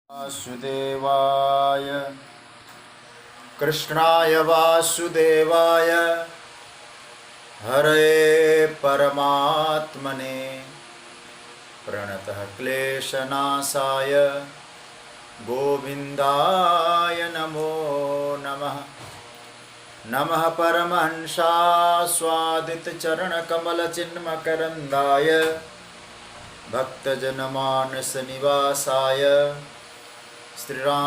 वासुदेवाय कृष्णाय वासुदेवाय हरे परमात्मने प्रणतः क्लेशनाशाय गोविन्दाय नमो नमः। नमः परमहंसास्वादितचरणकमलचिन्मकरन्दाय भक्तजनमानसनिवासाय श्रीरामचन्द्राय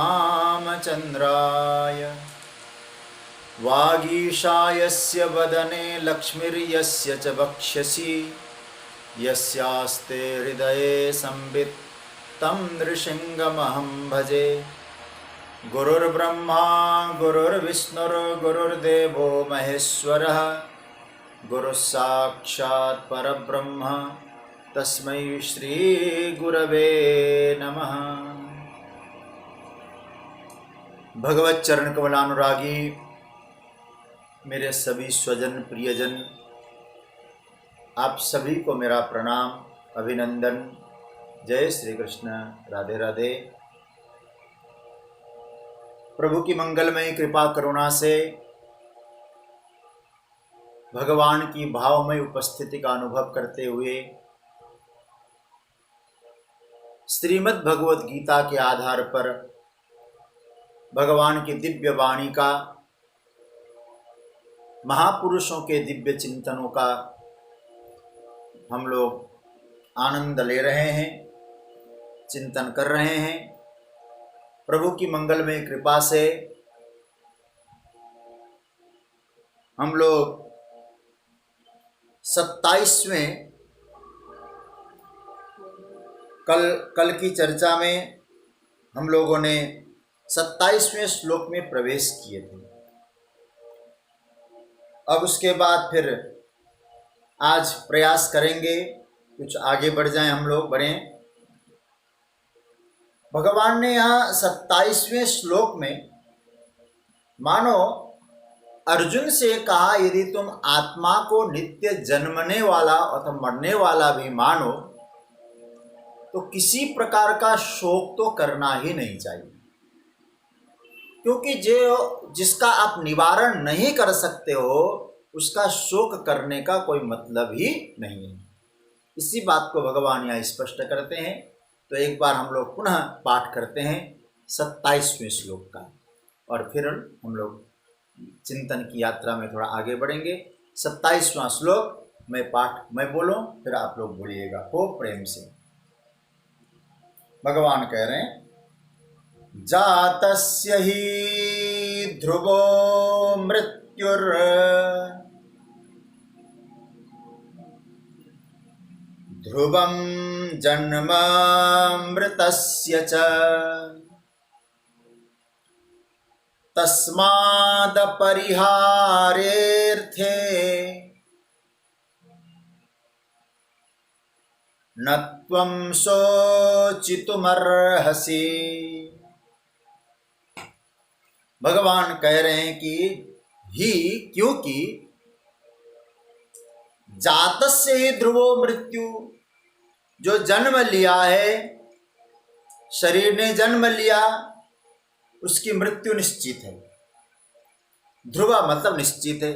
वागीशायस्य वदने लक्ष्मीर्यस्य च वक्षसि यस्यास्ते हृदये संवित् तं नृसिंहमहं भजे। गुरुर्ब्रह्मा गुरुर्विष्णुर्गुरुर्देवो महेश्वरः गुरुस्साक्षात् परब्रह्म तस्मै श्री गुरवे नमः। भगवत चरण कमलानुरागी मेरे सभी स्वजन प्रियजन, आप सभी को मेरा प्रणाम अभिनंदन। जय श्री कृष्ण, राधे राधे। प्रभु की मंगलमय कृपा करुणा से भगवान की भावमय उपस्थिति का अनुभव करते हुए श्रीमद् भगवत गीता के आधार पर भगवान की दिव्य वाणी का, महापुरुषों के दिव्य चिंतनों का हम लोग आनंद ले रहे हैं, चिंतन कर रहे हैं। प्रभु की मंगलमय कृपा से हम लोग 27वें कल की चर्चा में हम लोगों ने 27वें श्लोक में प्रवेश किए थे। अब उसके बाद फिर आज प्रयास करेंगे कुछ आगे बढ़ जाएं, हम लोग बढ़ें। भगवान ने यहाँ 27वें श्लोक में मानो अर्जुन से कहा, यदि तुम आत्मा को नित्य जन्मने वाला अथवा मरने वाला भी मानो तो किसी प्रकार का शोक तो करना ही नहीं चाहिए, क्योंकि जो जिसका आप निवारण नहीं कर सकते हो उसका शोक करने का कोई मतलब ही नहीं है। इसी बात को भगवान यहाँ स्पष्ट करते हैं। तो एक बार हम लोग पुनः पाठ करते हैं 27वें श्लोक का, और फिर हम लोग चिंतन की यात्रा में थोड़ा आगे बढ़ेंगे। 27वां श्लोक मैं बोलूं, फिर आप लोग बोलिएगा खूब प्रेम से। भगवान कह रहे हैं, जातस्य हि ध्रुवो मृत्युर् ध्रुवं जन्मामृतस्य च तस्मादपरिहारेऽर्थे न त्वं शोचितुमर्हसि। भगवान कह रहे हैं कि क्योंकि जातस्य ही ध्रुवो मृत्यु, जो जन्म लिया है, शरीर ने जन्म लिया, उसकी मृत्यु निश्चित है। ध्रुव मतलब निश्चित है।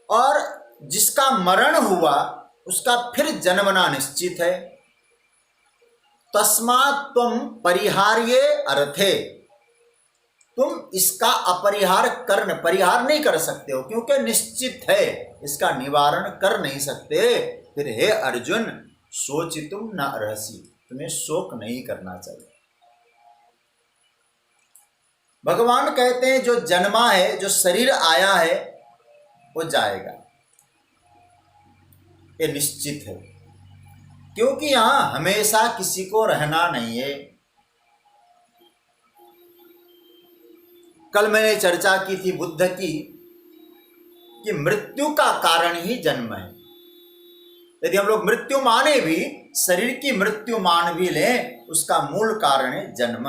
और जिसका मरण हुआ उसका फिर जन्मना निश्चित है। तस्मात् त्वं परिहार्ये अर्थे, तुम इसका परिहार नहीं कर सकते हो, क्योंकि निश्चित है, इसका निवारण कर नहीं सकते। फिर हे अर्जुन, शोचितुम न अर्हसि, तुम्हें शोक नहीं करना चाहिए। भगवान कहते हैं जो जन्मा है, जो शरीर आया है, वो जाएगा, ये निश्चित है। क्योंकि यहां हमेशा किसी को रहना नहीं है। कल मैंने चर्चा की थी बुद्ध की, कि मृत्यु का कारण ही जन्म है। यदि हम लोग मृत्यु माने भी, शरीर की मृत्यु मान भी लें, उसका मूल कारण है जन्म।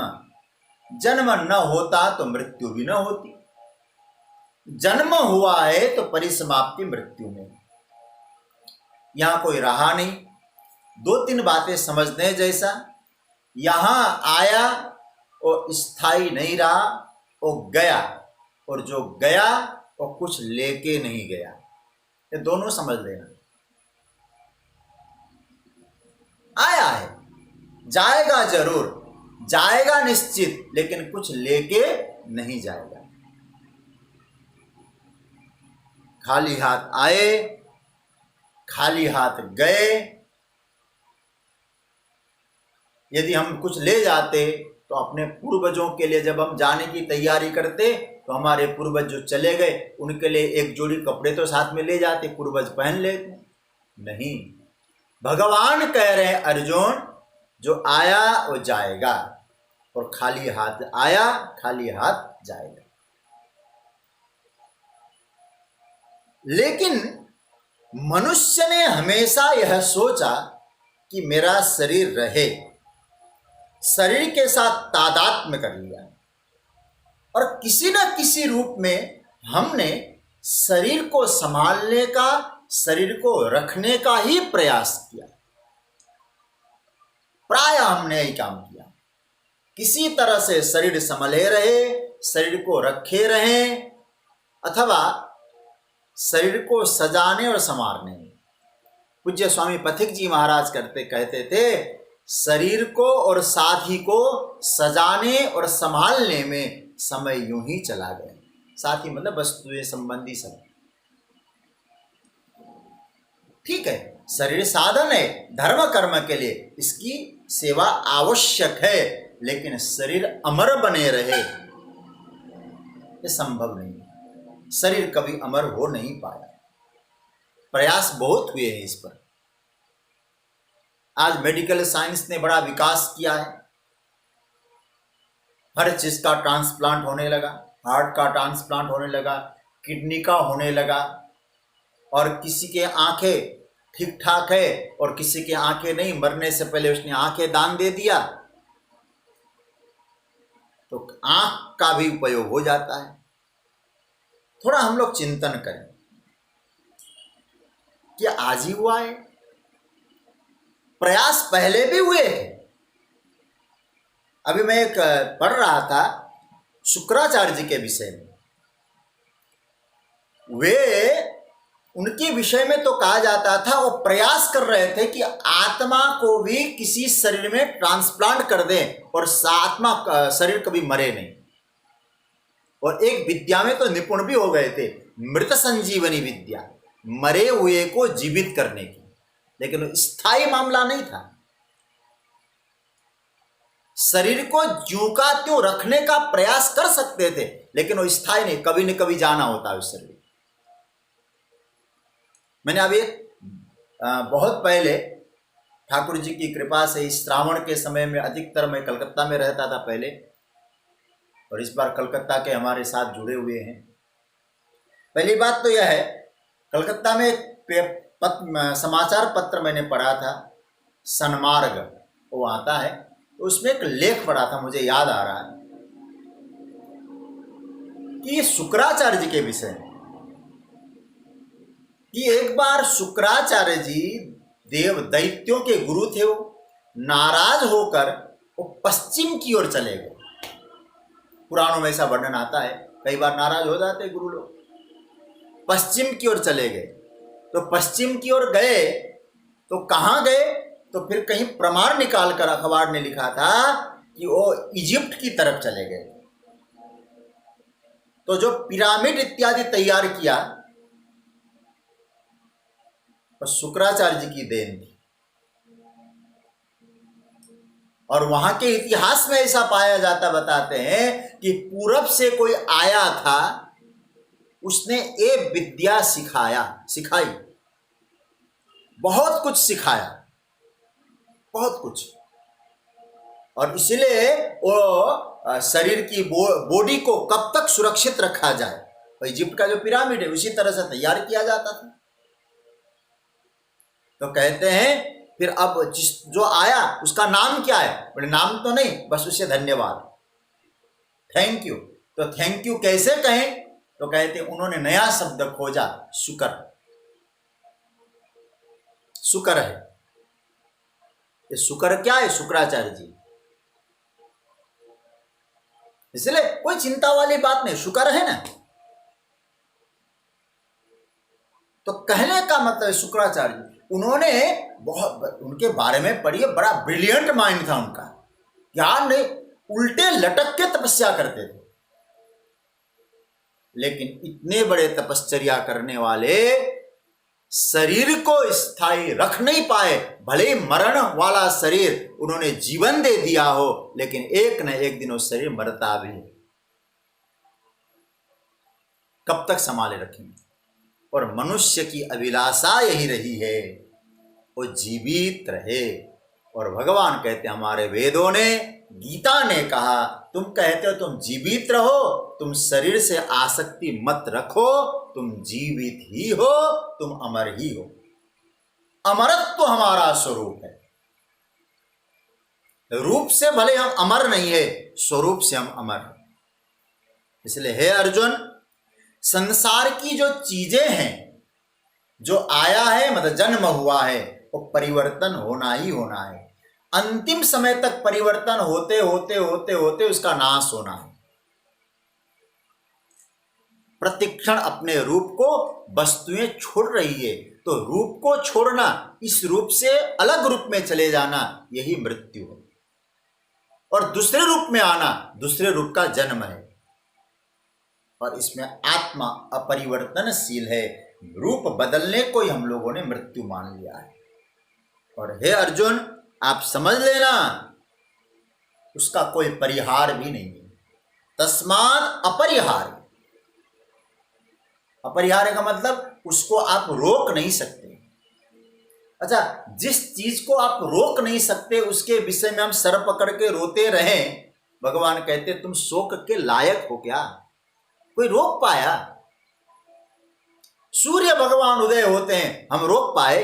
जन्म न होता तो मृत्यु भी न होती। जन्म हुआ है तो परिसमाप्ति मृत्यु में। यहां कोई रहा नहीं। 2-3 बातें समझने जैसा। यहाँ आया वो स्थायी नहीं रहा, वो गया, और जो गया वो कुछ लेके नहीं गया। ये दोनों समझ लेना। आया है, जाएगा जरूर, जाएगा निश्चित, लेकिन कुछ लेके नहीं जाएगा। खाली हाथ आए, खाली हाथ गए। यदि हम कुछ ले जाते तो अपने पूर्वजों के लिए जब हम जाने की तैयारी करते तो हमारे पूर्वज जो चले गए उनके लिए एक जोड़ी कपड़े तो साथ में ले जाते, पूर्वज पहन लेते। नहीं, भगवान कह रहे हैं अर्जुन, जो आया वो जाएगा, और खाली हाथ आया खाली हाथ जाएगा। लेकिन मनुष्य ने हमेशा यह सोचा कि मेरा शरीर रहे, शरीर के साथ तादात्म्य कर लिया, और किसी न किसी रूप में हमने शरीर को संभालने का, शरीर को रखने का ही प्रयास किया। प्राय हमने यही काम किया, किसी तरह से शरीर संभले रहे, शरीर को रखे रहे, अथवा शरीर को सजाने और संवारने में। पूज्य स्वामी पथिक जी महाराज कहते थे, शरीर को और साथी को सजाने और संभालने में समय यूं ही चला गया। साथी मतलब वस्तुएं संबंधी सब। ठीक है, शरीर साधन है धर्म कर्म के लिए, इसकी सेवा आवश्यक है, लेकिन शरीर अमर बने रहे ये संभव नहीं। शरीर कभी अमर हो नहीं पाया, प्रयास बहुत हुए हैं इस पर। आज मेडिकल साइंस ने बड़ा विकास किया है, हर चीज का ट्रांसप्लांट होने लगा, हार्ट का ट्रांसप्लांट होने लगा, किडनी का होने लगा, और किसी के आंखें ठीक ठाक है और किसी के आंखें नहीं, मरने से पहले उसने आंखें दान दे दिया तो आंख का भी उपयोग हो जाता है। थोड़ा हम लोग चिंतन करें कि आज ही हुआ है, प्रयास पहले भी हुए हैं। अभी मैं एक पढ़ रहा था शुक्राचार्य जी के विषय में, वे उनके विषय में तो कहा जाता था वो प्रयास कर रहे थे कि आत्मा को भी किसी शरीर में ट्रांसप्लांट कर दें और आत्मा शरीर कभी मरे नहीं। और एक विद्या में तो निपुण भी हो गए थे, मृत संजीवनी विद्या, मरे हुए को जीवित करने की, लेकिन स्थायी मामला नहीं था। शरीर को ज्यों का त्यों रखने का प्रयास कर सकते थे, लेकिन वो स्थायी नहीं, कभी न कभी जाना होता है उस शरीर। मैंने अभी बहुत पहले ठाकुर जी की कृपा से इस श्रावण के समय में, अधिकतर मैं कलकत्ता में रहता था पहले, और इस बार कलकत्ता के हमारे साथ जुड़े हुए हैं। पहली बात तो यह है, कलकत्ता में समाचार पत्र मैंने पढ़ा था, सन्मार्ग वो आता है, तो उसमें एक लेख पढ़ा था, मुझे याद आ रहा है कि शुक्राचार्य जी के विषय में, कि एक बार शुक्राचार्य जी देव दैत्यों के गुरु थे, वो नाराज होकर वो पश्चिम की ओर चले गए। पुराणों में ऐसा वर्णन आता है, कई बार नाराज हो जाते गुरु लोग, पश्चिम की ओर चले गए। तो पश्चिम की ओर गए तो कहाँ गए, तो फिर कहीं प्रमाण निकाल कर अखबार ने लिखा था कि वो इजिप्ट की तरफ चले गए। तो जो पिरामिड इत्यादि तैयार किया तो शुक्राचार्य जी की देन थी। और वहां के इतिहास में ऐसा पाया जाता, बताते हैं कि पूरब से कोई आया था, उसने ये विद्या सिखाई, बहुत कुछ सिखाया, बहुत कुछ। और इसलिए वो शरीर की बॉडी को कब तक सुरक्षित रखा जाए, तो इजिप्ट का जो पिरामिड है उसी तरह से तैयार किया जाता था। तो कहते हैं फिर अब जो आया उसका नाम क्या है, बोले नाम तो नहीं, बस उसे धन्यवाद, थैंक यू। तो थैंक यू कैसे कहें, तो कहते उन्होंने नया शब्द खोजा, शुक्र। शुक्र है, ये शुक्र क्या है, शुक्राचार्य जी। इसलिए कोई चिंता वाली बात नहीं, शुक्र है ना। तो कहने का मतलब शुक्राचार्य उन्होंने बहुत, उनके बारे में पढ़िए, बड़ा ब्रिलियंट माइंड था उनका, ज्ञान नहीं, उल्टे लटक के तपस्या करते थे। लेकिन इतने बड़े तपश्चर्या करने वाले शरीर को स्थायी रख नहीं पाए, भले ही मरण वाला शरीर उन्होंने जीवन दे दिया हो, लेकिन एक न एक दिन वो शरीर मरता भी है। कब तक संभाले रखेंगे? और मनुष्य की अभिलाषा यही रही है, वो जीवित रहे। और भगवान कहते हैं, हमारे वेदों ने, गीता ने कहा, तुम कहते हो तुम जीवित रहो, तुम शरीर से आसक्ति मत रखो, तुम जीवित ही हो, तुम अमर ही हो। अमरत्व हमारा स्वरूप है। रूप से भले हम अमर नहीं है, स्वरूप से हम अमर हैं। इसलिए हे अर्जुन, संसार की जो चीजें हैं, जो आया है मतलब जन्म हुआ है, वो परिवर्तन होना ही होना है। अंतिम समय तक परिवर्तन होते होते होते होते उसका नाश होना है। प्रतिक्षण अपने रूप को वस्तुएं छोड़ रही है, तो रूप को छोड़ना, इस रूप से अलग रूप में चले जाना, यही मृत्यु है। और दूसरे रूप में आना, दूसरे रूप का जन्म है। और इसमें आत्मा अपरिवर्तनशील है, रूप बदलने को ही हम लोगों ने मृत्यु मान लिया है। और हे अर्जुन, आप समझ लेना, उसका कोई परिहार भी नहीं है। तस्मात् अपरिहार्य। अपरिहार्य का मतलब उसको आप रोक नहीं सकते। अच्छा, जिस चीज को आप रोक नहीं सकते उसके विषय में हम सर पकड़ के रोते रहें, भगवान कहते तुम शोक के लायक हो क्या? कोई रोक पाया? सूर्य भगवान उदय होते हैं, हम रोक पाए?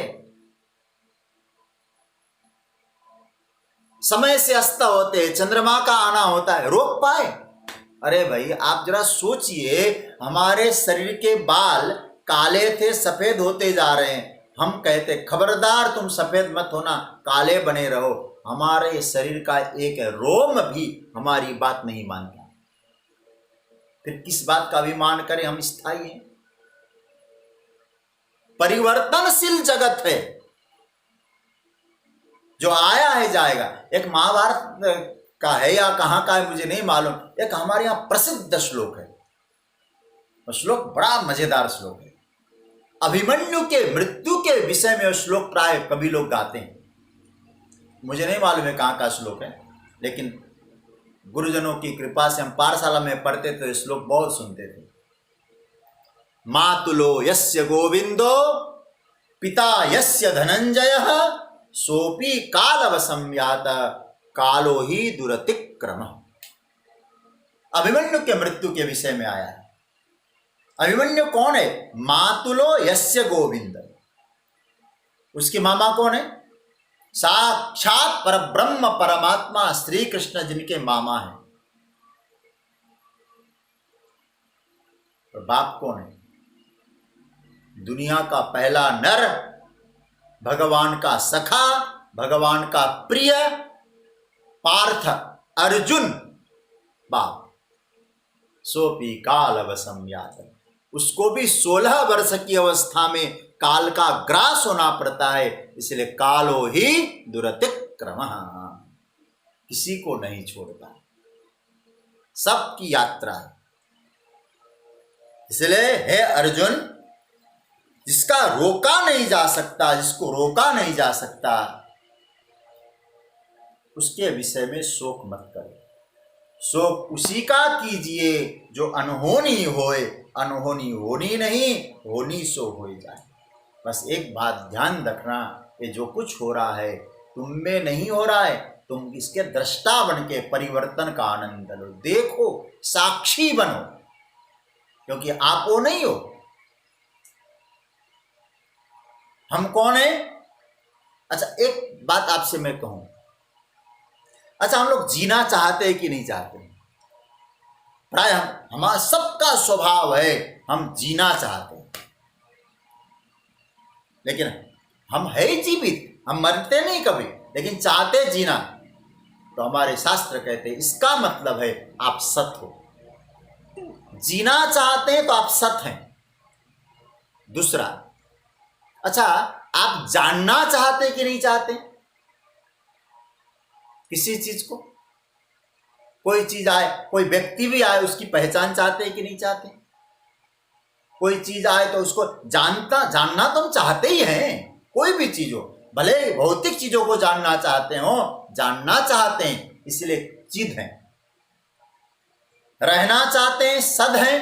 समय से अस्त होते, चंद्रमा का आना होता है, रोक पाए? अरे भाई, आप जरा सोचिए, हमारे शरीर के बाल काले थे, सफेद होते जा रहे हैं। हम कहते खबरदार तुम सफेद मत होना, काले बने रहो। हमारे शरीर का एक रोम भी हमारी बात नहीं मानता। फिर किस बात का अभिमान करें? हम स्थायी हैं। परिवर्तनशील जगत है, जो आया है जाएगा। एक महाभारत का है या कहां का है मुझे नहीं मालूम, एक हमारे यहां प्रसिद्ध श्लोक है। श्लोक बड़ा मजेदार श्लोक है। अभिमन्यु के मृत्यु के विषय में श्लोक प्राय कभी लोग गाते हैं। मुझे नहीं मालूम है कहां का श्लोक है, लेकिन गुरुजनों की कृपा से हम पाठशाला में पढ़ते तो ये श्लोक बहुत सुनते थे। मातुलो यस्य गोविंदो पिता यस्य धनंजयः सोपी कालवशं यात कालो ही दुरतिक्रमः। अभिमन्यु के मृत्यु के विषय में आया है। अभिमन्यु कौन है? मातुलो यस्य गोविंद। उसकी मामा कौन है? साक्षात परब्रह्म परमात्मा श्री कृष्ण जिनके मामा हैं। और बाप कौन है? दुनिया का पहला नर, भगवान का सखा, भगवान का प्रिय पार्थ अर्जुन, बाप। सोपी कालवशं यात। उसको भी 16 वर्ष की अवस्था में काल का ग्रास होना पड़ता है, इसलिए कालो ही दुरतिक्रमः। किसी को नहीं छोड़ता, सबकी यात्रा है। इसलिए हे अर्जुन, जिसका रोका नहीं जा सकता, जिसको रोका नहीं जा सकता, उसके विषय में शोक मत करो। शोक उसी का कीजिए जो अनहोनी होए। अनहोनी होनी नहीं, होनी सो हो जाए। बस एक बात ध्यान रखना, ये जो कुछ हो रहा है तुम में नहीं हो रहा है, तुम इसके दृष्टा बन के परिवर्तन का आनंद लो। देखो, साक्षी बनो, क्योंकि आप वो नहीं हो। हम कौन है? अच्छा, एक बात आपसे मैं कहूं। अच्छा, हम लोग जीना चाहते हैं कि नहीं चाहते? प्राय हमारा सबका स्वभाव है, हम जीना चाहते हैं, लेकिन हम है जीवित, हम मरते नहीं कभी, लेकिन चाहते जीना। तो हमारे शास्त्र कहते हैं इसका मतलब है आप सत हो। जीना चाहते हैं तो आप सत हैं। दूसरा, अच्छा, आप जानना चाहते कि नहीं चाहते किसी चीज को? कोई चीज आए, कोई व्यक्ति भी आए, उसकी पहचान चाहते हैं कि नहीं चाहते? कोई चीज आए तो उसको जानना तो हम चाहते ही हैं। कोई भी चीज हो, भले भौतिक चीजों को जानना चाहते हो, जानना चाहते हैं, इसलिए चिद है। रहना चाहते हैं सद हैं,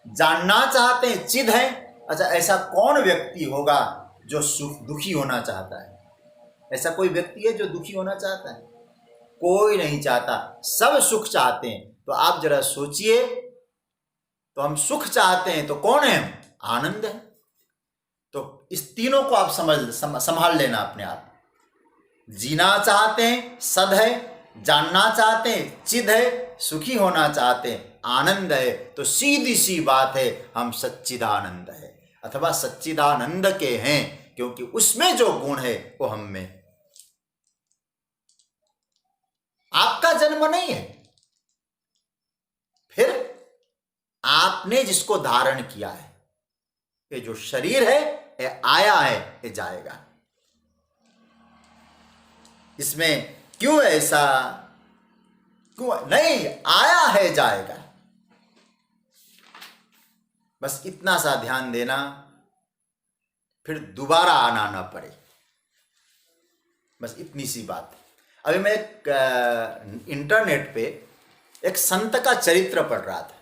जानना चाहते हैं चिद हैं। अच्छा, ऐसा कौन व्यक्ति होगा जो दुखी होना चाहता है? ऐसा कोई व्यक्ति है जो दुखी होना चाहता है? कोई नहीं चाहता, सब सुख चाहते हैं। तो आप जरा सोचिए, तो हम सुख चाहते हैं तो कौन है? आनंद है। तो इस तीनों को आप संभाल लेना अपने आप। जीना चाहते हैं सद है, जानना चाहते हैं चिद है, सुखी होना चाहते हैं आनंद है। तो सीधी सी बात है, हम सच्चिदानंद है अथवा सच्चिदानंद के हैं, क्योंकि उसमें जो गुण है वो हम में। आपका जन्म नहीं है, फिर आपने जिसको धारण किया है, ये जो शरीर है ये आया है, ये जाएगा। इसमें क्यों ऐसा, क्यों नहीं? आया है, जाएगा। बस इतना सा ध्यान देना, फिर दोबारा आना ना पड़े। बस इतनी सी बात है। अभी मैं एक इंटरनेट पे एक संत का चरित्र पढ़ रहा था,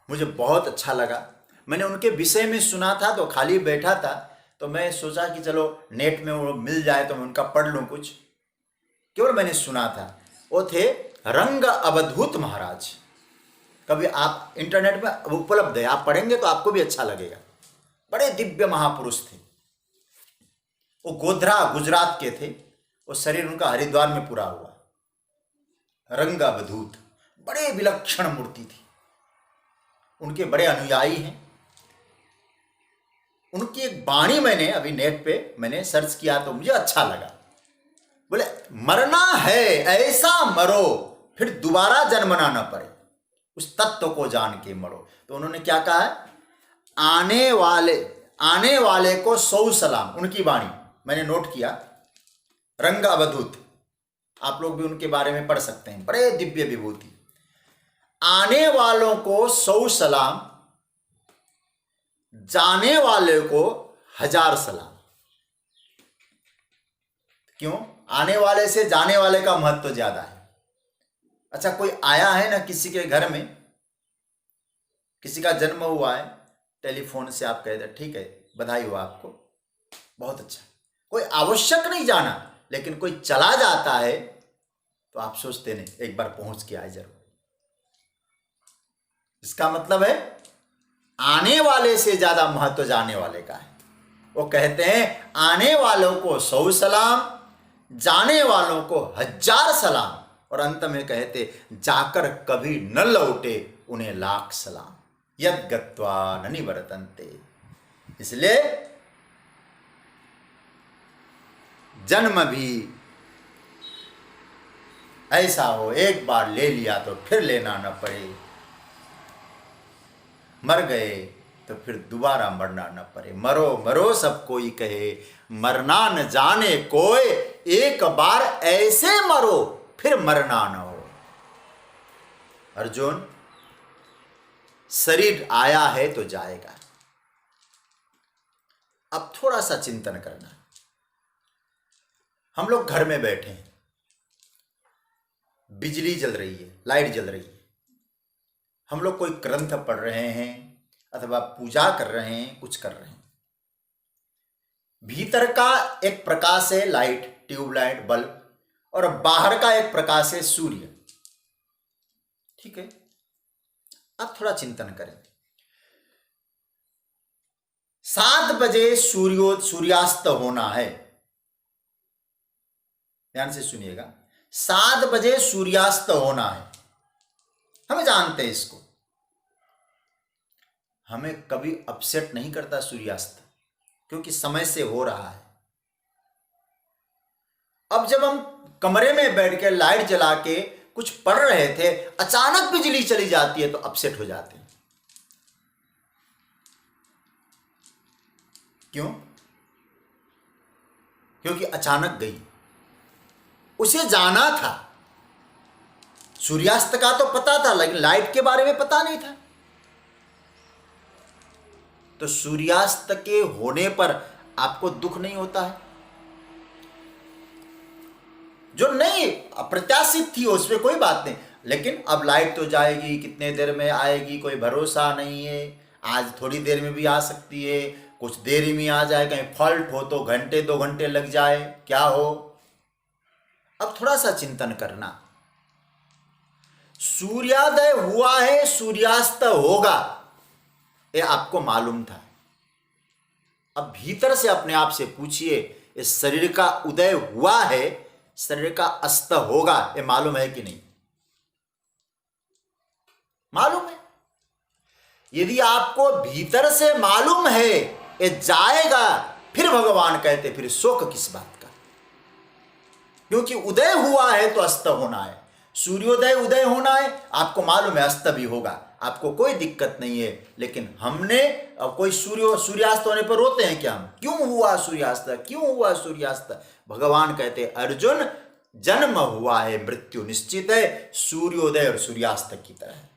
मुझे बहुत अच्छा लगा। मैंने उनके विषय में सुना था, तो खाली बैठा था, तो मैं सोचा कि चलो नेट में वो मिल जाए तो मैं उनका पढ़ लूँ कुछ। केवल मैंने सुना था। वो थे रंग अवधूत महाराज। कभी आप इंटरनेट में उपलब्ध है, आप पढ़ेंगे तो आपको भी अच्छा लगेगा। बड़े दिव्य महापुरुष थे। वो गोधरा गुजरात के थे। वो शरीर उनका हरिद्वार में पूरा हुआ। रंग अवधूत, बड़े विलक्षण मूर्ति थी। उनके बड़े अनुयायी हैं। उनकी एक वाणी मैंने अभी नेट पे मैंने सर्च किया तो मुझे अच्छा लगा। बोले, मरना है ऐसा मरो, फिर दोबारा जन्मना ना पड़े, उस तत्व को जान के मरो। तो उन्होंने क्या कहा है? आने वाले को 100 सलाम। उनकी वाणी मैंने नोट किया। रंग अवधूत, आप लोग भी उनके बारे में पढ़ सकते हैं, बड़े दिव्य विभूति। आने वालों को 100 सलाम, जाने वाले को 1000 सलाम। क्यों? आने वाले से जाने वाले का महत्व ज्यादा है। अच्छा, कोई आया है ना किसी के घर में, किसी का जन्म हुआ है, टेलीफोन से आप कहते ठीक है, बधाई हो आपको, बहुत अच्छा। कोई आवश्यक नहीं जाना, लेकिन कोई चला जाता है तो आप सोचते नहीं एक बार पहुंच के आए जरूर। इसका मतलब है आने वाले से ज्यादा महत्व जाने वाले का है। वो कहते हैं आने वालों को 100 सलाम, जाने वालों को 1000 सलाम, और अंत में कहते जाकर कभी न लौटे उन्हें लाख सलाम, यद गत्वा न निवर्तन्ते। इसलिए जन्म भी ऐसा हो, एक बार ले लिया तो फिर लेना न पड़े। मर गए तो फिर दोबारा मरना न पड़े। मरो मरो सब कोई कहे, मरना न जाने कोई, एक बार ऐसे मरो फिर मरना न हो। अर्जुन, शरीर आया है तो जाएगा। अब थोड़ा सा चिंतन करना। हम लोग घर में बैठे हैं, बिजली जल रही है, लाइट जल रही है, हम लोग कोई ग्रंथ पढ़ रहे हैं अथवा पूजा कर रहे हैं, कुछ कर रहे हैं। भीतर का एक प्रकाश है लाइट, ट्यूबलाइट, बल्ब, और बाहर का एक प्रकाश है सूर्य। ठीक है, अब थोड़ा चिंतन करें। 7 बजे सूर्यास्त होना है। ध्यान से सुनिएगा, 7 बजे सूर्यास्त होना है। हम जानते हैं इसको। हमें कभी अपसेट नहीं करता सूर्यास्त, क्योंकि समय से हो रहा है। अब जब हम कमरे में बैठ के लाइट जला के कुछ पढ़ रहे थे, अचानक बिजली चली जाती है तो अपसेट हो जाते हैं। क्यों? क्योंकि अचानक गई, उसे जाना था। सूर्यास्त का तो पता था, लेकिन लाइट के बारे में पता नहीं था। तो सूर्यास्त के होने पर आपको दुख नहीं होता है? जो नहीं अप्रत्याशित थी उसमें कोई बात नहीं, लेकिन अब लाइट तो जाएगी, कितने देर में आएगी कोई भरोसा नहीं है। आज थोड़ी देर में भी आ सकती है, कुछ देर में आ जाए, कहीं फॉल्ट हो तो घंटे 2 घंटे लग जाए, क्या हो। अब थोड़ा सा चिंतन करना, सूर्योदय हुआ है, सूर्यास्त होगा, ये आपको मालूम था। अब भीतर से अपने आप से पूछिए, इस शरीर का उदय हुआ है, शरीर का अस्त होगा, ये मालूम है कि नहीं? मालूम है। यदि आपको भीतर से मालूम है ये जाएगा, फिर भगवान कहते फिर शोक किस बात का? क्योंकि उदय हुआ है तो अस्त होना है, सूर्योदय उदय होना है, आपको मालूम है अस्त भी होगा, आपको कोई दिक्कत नहीं है। लेकिन हमने अब कोई सूर्यास्त होने पर रोते हैं क्या हम? क्यों हुआ सूर्यास्त, क्यों हुआ सूर्यास्त? भगवान कहते अर्जुन, जन्म हुआ है, मृत्यु निश्चित है, सूर्योदय और सूर्यास्त की तरह।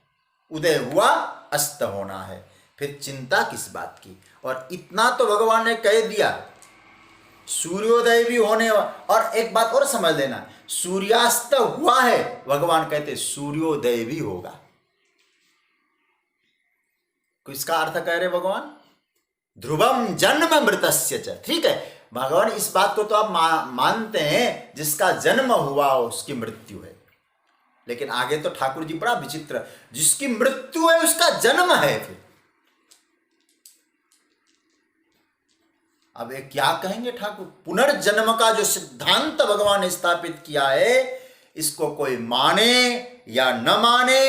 उदय हुआ, अस्त होना है, फिर चिंता किस बात की? और इतना तो भगवान ने कह दिया, सूर्योदय भी होने। और एक बात और समझ लेना, सूर्यास्त हुआ है, भगवान कहते सूर्योदय भी होगा। इसका अर्थ कह रहे भगवान, ध्रुवम जन्म मृतस्य च। ठीक है, भगवान इस बात को तो आप मानते हैं, जिसका जन्म हुआ उसकी मृत्यु है। लेकिन आगे तो ठाकुर जी बड़ा विचित्र, जिसकी मृत्यु है उसका जन्म है। फिर अब ये क्या कहेंगे ठाकुर? पुनर्जन्म का जो सिद्धांत भगवान ने स्थापित किया है, इसको कोई माने या न माने,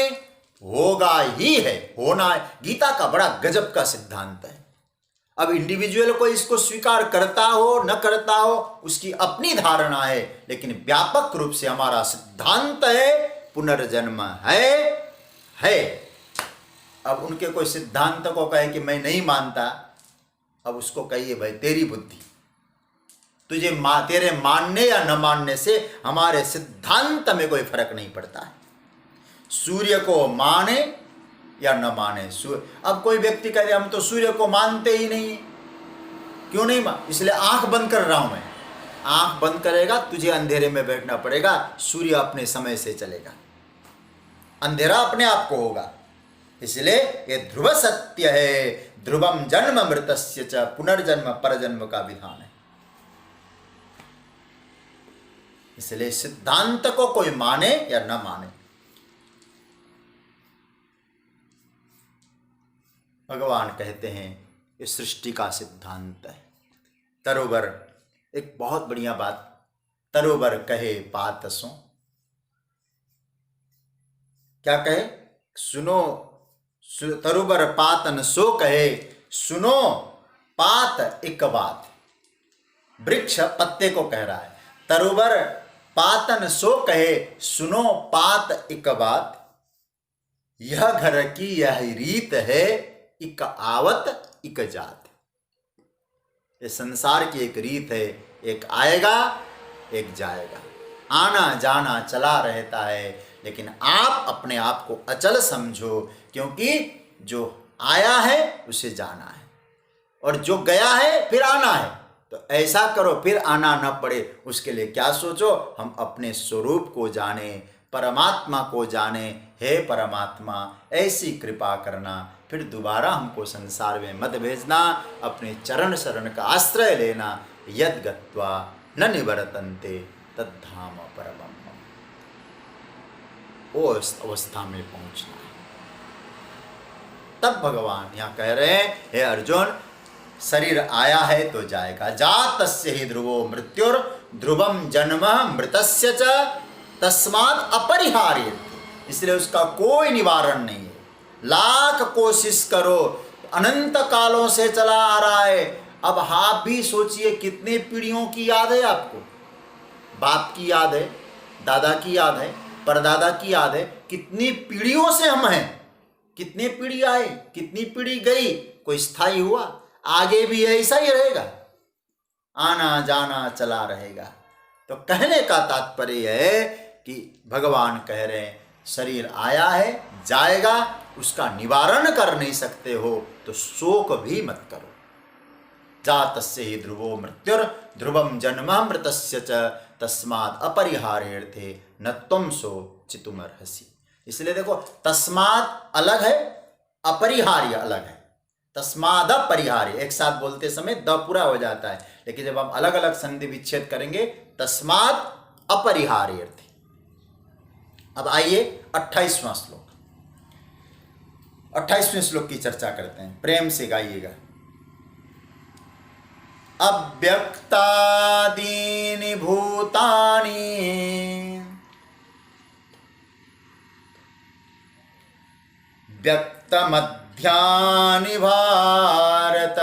होगा ही है, होना है। गीता का बड़ा गजब का सिद्धांत है। अब इंडिविजुअल को इसको स्वीकार करता हो न करता हो, उसकी अपनी धारणा है, लेकिन व्यापक रूप से हमारा सिद्धांत है पुनर्जन्म है। अब उनके कोई सिद्धांत को कहे कि मैं नहीं मानता, अब उसको कहिए भाई तेरी बुद्धि, तुझे तेरे मानने या न मानने से हमारे सिद्धांत में कोई फर्क नहीं पड़ता है। सूर्य को माने या न माने, अब कोई व्यक्ति कह रहे हम तो सूर्य को मानते ही नहीं। क्यों नहीं इसलिए आंख बंद कर रहा हूं मैं। आंख बंद करेगा, तुझे अंधेरे में बैठना पड़ेगा, सूर्य अपने समय से चलेगा, अंधेरा अपने आप को होगा। इसलिए ये ध्रुव सत्य है, ध्रुवम जन्म मृतस्य च, पुनर्जन्म परजन्म का विधान है। इसलिए सिद्धांत को कोई माने या न माने, भगवान कहते हैं ये सृष्टि का सिद्धांत है। तरोवर, एक बहुत बढ़िया बात, तरोवर कहे पात सो, क्या कहे? सुनो, तरुबर पातन सो कहे, सुनो पात एक बात। वृक्ष पत्ते को कह रहा है, तरुबर पातन सो कहे, सुनो पात एक बात। यह घर की यह रीत है, इक आवत इक जात। ये संसार की एक रीत है, एक आएगा एक जाएगा, आना जाना चला रहता है। लेकिन आप अपने आप को अचल समझो, क्योंकि जो आया है उसे जाना है, और जो गया है फिर आना है। तो ऐसा करो फिर आना न पड़े, उसके लिए क्या सोचो? हम अपने स्वरूप को जाने, परमात्मा को जाने। हे परमात्मा, ऐसी कृपा करना, फिर दोबारा हमको संसार में मत भेजना, अपने चरण शरण का आश्रय लेना। यद गत्वा न निवर्तन्ते तद्धाम परमम्। उस अवस्था में पहुंचना है। तब भगवान यहाँ कह रहे हैं, हे अर्जुन, शरीर आया है तो जाएगा। जातस्य ही ध्रुवो मृत्युर ध्रुवम जन्म मृतस्य च तस्मात् अपरिहार्य। इसलिए उसका कोई निवारण नहीं है। लाख कोशिश करो, अनंत कालों से चला आ रहा है। अब आप भी सोचिए कितनी पीढ़ियों की याद है आपको। बाप की याद है, दादा की याद है, परदादा की याद है, कितनी पीढ़ियों से हम हैं, कितनी पीढ़ी आए, कितनी पीढ़ी गई, कोई स्थायी हुआ? आगे भी ऐसा ही रहेगा, आना जाना चला रहेगा। तो कहने का तात्पर्य है कि भगवान कह रहे हैं शरीर आया है, जाएगा, उसका निवारण कर नहीं सकते हो तो शोक भी मत करो। जातस्य हि ध्रुवो मृत्युर ध्रुवम जन्म मृतस्य च तस्मात् अपरिहार्यर्थे न त्वं शोचितुमर्हसि। इसलिए देखो, तस्मात् अलग है, अपरिहार्य अलग है। तस्माद अपरिहार्य एक साथ बोलते समय द पूरा हो जाता है, लेकिन जब हम अलग अलग संधि विच्छेद करेंगे तस्मात् अपरिहार्यर्थे। अब आइए 28वां श्लोक, 28वें श्लोक की चर्चा करते हैं, प्रेम से गाइएगा। अव्यक्तादीनि भूतानि व्यक्तमध्यानि भारत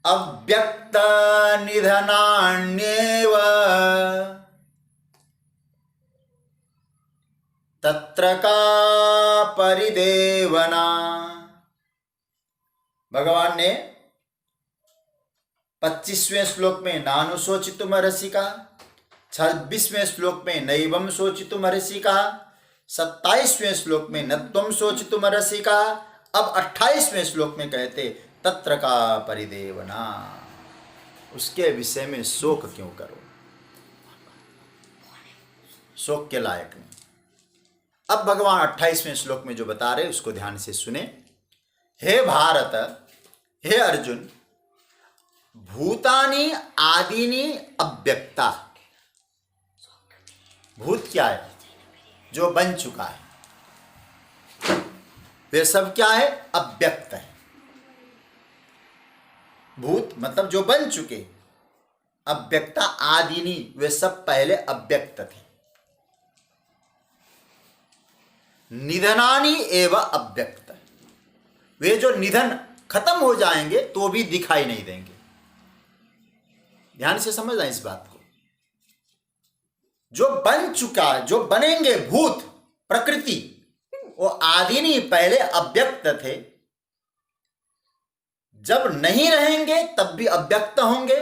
अव्यक्त निधनान्येव तत्र का परिदेवना। भगवान ने 25वें श्लोक में नानुशोचितुमर्हसि कहा, 26वें श्लोक में नैवं शोचितुमर्हसि कहा, 27वें श्लोक में न त्वं शोचितुमर्हसि कहा। अब 28वें श्लोक में कहते तत्र का परिदेवना, उसके विषय में शोक क्यों करो, शोक के लायक नहीं। अब भगवान 28वें श्लोक में जो बता रहे उसको ध्यान से सुने। हे भारत, हे अर्जुन, भूतानि आदिनी अव्यक्ता। भूत क्या है? जो बन चुका है, वे सब क्या है? अव्यक्त है। भूत मतलब जो बन चुके, अव्यक्ता आदिनी, वे सब पहले अव्यक्त थे। निधनानि एव अव्यक्त, वे जो निधन खत्म हो जाएंगे तो भी दिखाई नहीं देंगे। ध्यान से समझना इस बात को। जो बन चुका, जो बनेंगे भूत प्रकृति, वो आदिनी पहले अव्यक्त थे, जब नहीं रहेंगे तब भी अव्यक्त होंगे।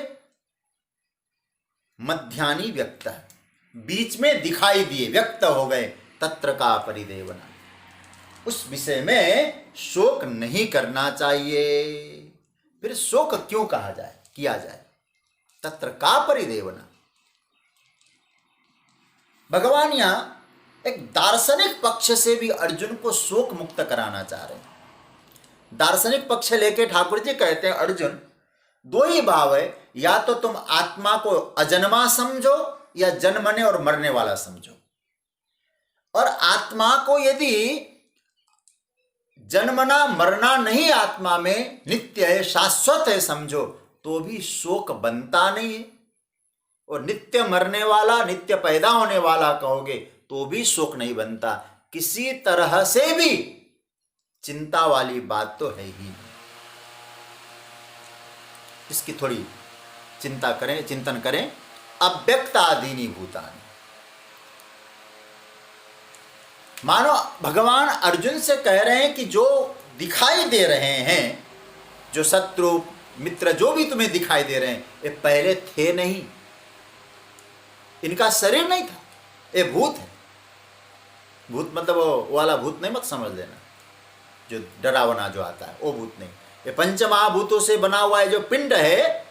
मध्यानि व्यक्त है, बीच में दिखाई दिए, व्यक्त हो गए। तत्र का परिदेवना, उस विषय में शोक नहीं करना चाहिए। फिर शोक क्यों कहा जाए, किया जाए? तत्र का परिदेवना। भगवान यहां एक दार्शनिक पक्ष से भी अर्जुन को शोक मुक्त कराना चाह रहे हैं। दार्शनिक पक्ष लेके ठाकुर जी कहते हैं अर्जुन, दो ही भाव है, या तो तुम आत्मा को अजन्मा समझो या जन्मने और मरने वाला समझो। और आत्मा को यदि जन्मना मरना नहीं आत्मा में नित्य है, शाश्वत है समझो, तो भी शोक बनता नहीं है। और नित्य मरने वाला, नित्य पैदा होने वाला कहोगे तो भी शोक नहीं बनता। किसी तरह से भी चिंता वाली बात तो है ही नहीं। इसकी थोड़ी चिंता करें, चिंतन करें। अव्यक्तादीनि भूतानि, मानो भगवान अर्जुन से कह रहे हैं कि जो दिखाई दे रहे हैं, जो शत्रु मित्र जो भी तुम्हें दिखाई दे रहे हैं, ये पहले थे नहीं, इनका शरीर नहीं था, ये भूत है। भूत मतलब वो वाला भूत नहीं मत समझ लेना, जो डरावना जो आता है वो भूत नहीं। ये पंचमहाभूतों से बना हुआ है जो पिंड है,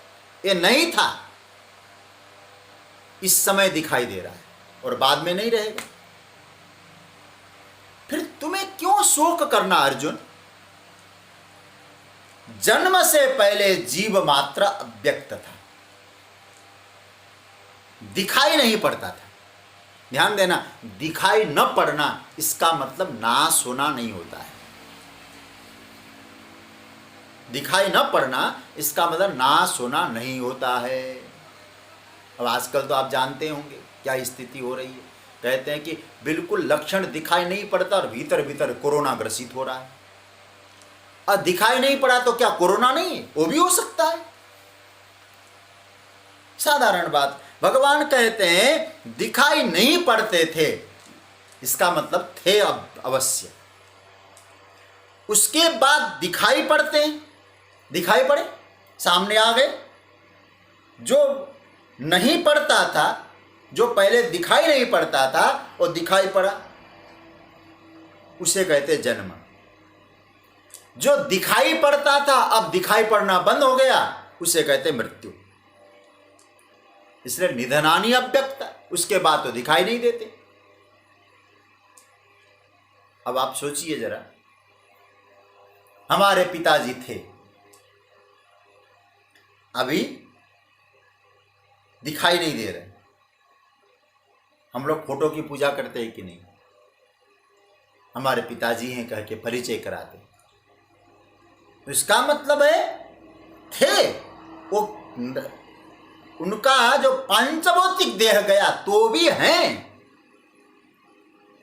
ये नहीं था, इस समय दिखाई दे रहा है और बाद में नहीं रहेगा। फिर तुम्हें क्यों शोक करना अर्जुन? जन्म से पहले जीव मात्र अव्यक्त था, दिखाई नहीं पड़ता था। ध्यान देना, दिखाई न पड़ना इसका मतलब नाश होना नहीं होता है। दिखाई न पड़ना इसका मतलब नाश होना नहीं होता है। अब आजकल तो आप जानते होंगे क्या स्थिति हो रही है। कहते हैं कि बिल्कुल लक्षण दिखाई नहीं पड़ता और भीतर भीतर कोरोना ग्रसित हो रहा है। और दिखाई नहीं पड़ा तो क्या कोरोना नहीं है? वो भी हो सकता है। साधारण बात। भगवान कहते हैं दिखाई नहीं पड़ते थे, इसका मतलब थे अब अवश्य। उसके बाद दिखाई पड़ते हैं, दिखाई पड़े, सामने आ गए। जो नहीं पड़ता था, जो पहले दिखाई नहीं पड़ता था, वो दिखाई पड़ा, उसे कहते जन्म। जो दिखाई पड़ता था अब दिखाई पड़ना बंद हो गया, उसे कहते मृत्यु। इसलिए निधनानि अव्यक्त, उसके बाद तो दिखाई नहीं देते। अब आप सोचिए जरा, हमारे पिताजी थे, अभी दिखाई नहीं दे रहे। हम लोग फोटो की पूजा करते हैं कि नहीं? हमारे पिताजी हैं कह के परिचय कराते। तो इसका मतलब है थे वो, उनका जो पांचभौतिक देह गया तो भी हैं,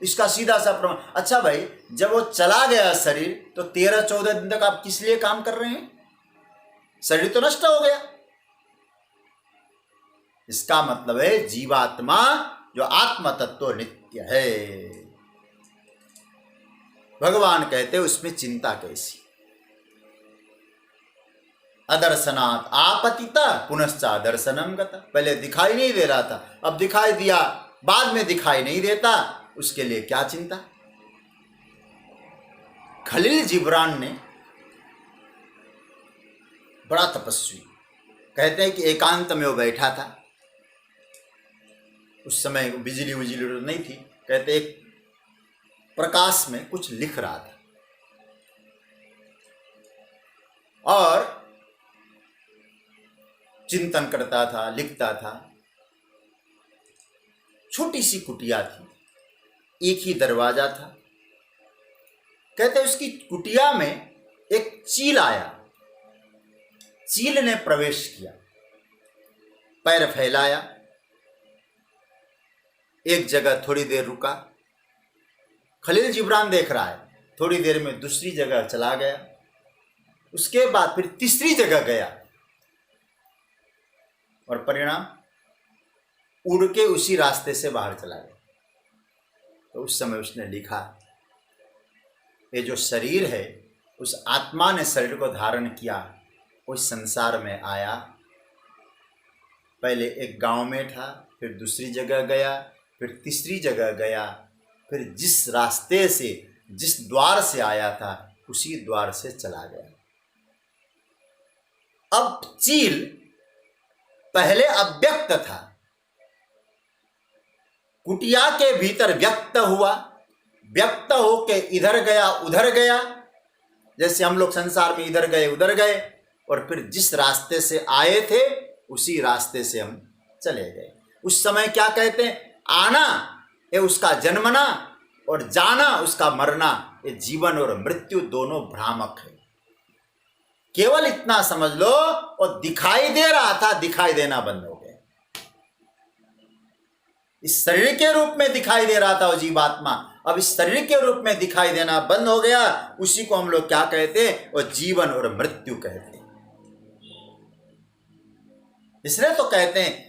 इसका सीधा सा प्रमाण। अच्छा भाई, जब वो चला गया शरीर, तो 13-14 दिन तक आप किस लिए काम कर रहे हैं? शरीर तो नष्ट हो गया। इसका मतलब है जीवात्मा जो आत्म तत्व नित्य है। भगवान कहते उसमें चिंता कैसी? अदर्शनात् आपतिता पुनश्च दर्शनम गता। पहले दिखाई नहीं दे रहा था, अब दिखाई दिया, बाद में दिखाई नहीं देता, उसके लिए क्या चिंता? खलील जिब्रान ने, बड़ा तपस्वी, कहते हैं कि एकांत में वो बैठा था। उस समय बिजली विजली नहीं थी। कहते एक प्रकाश में कुछ लिख रहा था और चिंतन करता था, लिखता था। छोटी सी कुटिया थी, एक ही दरवाजा था। कहते उसकी कुटिया में एक चील आया, चील ने प्रवेश किया, पैर फैलाया, एक जगह थोड़ी देर रुका। खलील जिब्रान देख रहा है, थोड़ी देर में दूसरी जगह चला गया, उसके बाद फिर तीसरी जगह गया और परिणाम उड़ के उसी रास्ते से बाहर चला गया। तो उस समय उसने लिखा, ये जो शरीर है, उस आत्मा ने शरीर को धारण किया, उस संसार में आया। पहले एक गांव में था, फिर दूसरी जगह गया, फिर तीसरी जगह गया, फिर जिस रास्ते से, जिस द्वार से आया था, उसी द्वार से चला गया। अब चील पहले अव्यक्त था, कुटिया के भीतर व्यक्त हुआ, व्यक्त होके इधर गया उधर गया, जैसे हम लोग संसार में इधर गए उधर गए, और फिर जिस रास्ते से आए थे उसी रास्ते से हम चले गए। उस समय क्या कहते हैं? आना ये उसका जन्मना और जाना उसका मरना। ये जीवन और मृत्यु दोनों भ्रामक है। केवल इतना समझ लो, और दिखाई दे रहा था, दिखाई देना बंद हो गया। इस शरीर के रूप में दिखाई दे रहा था वो जीवात्मा, अब इस शरीर के रूप में दिखाई देना बंद हो गया। उसी को हम लोग क्या कहते हैं? वो जीवन और मृत्यु कहते हैं। इसलिए तो कहते हैं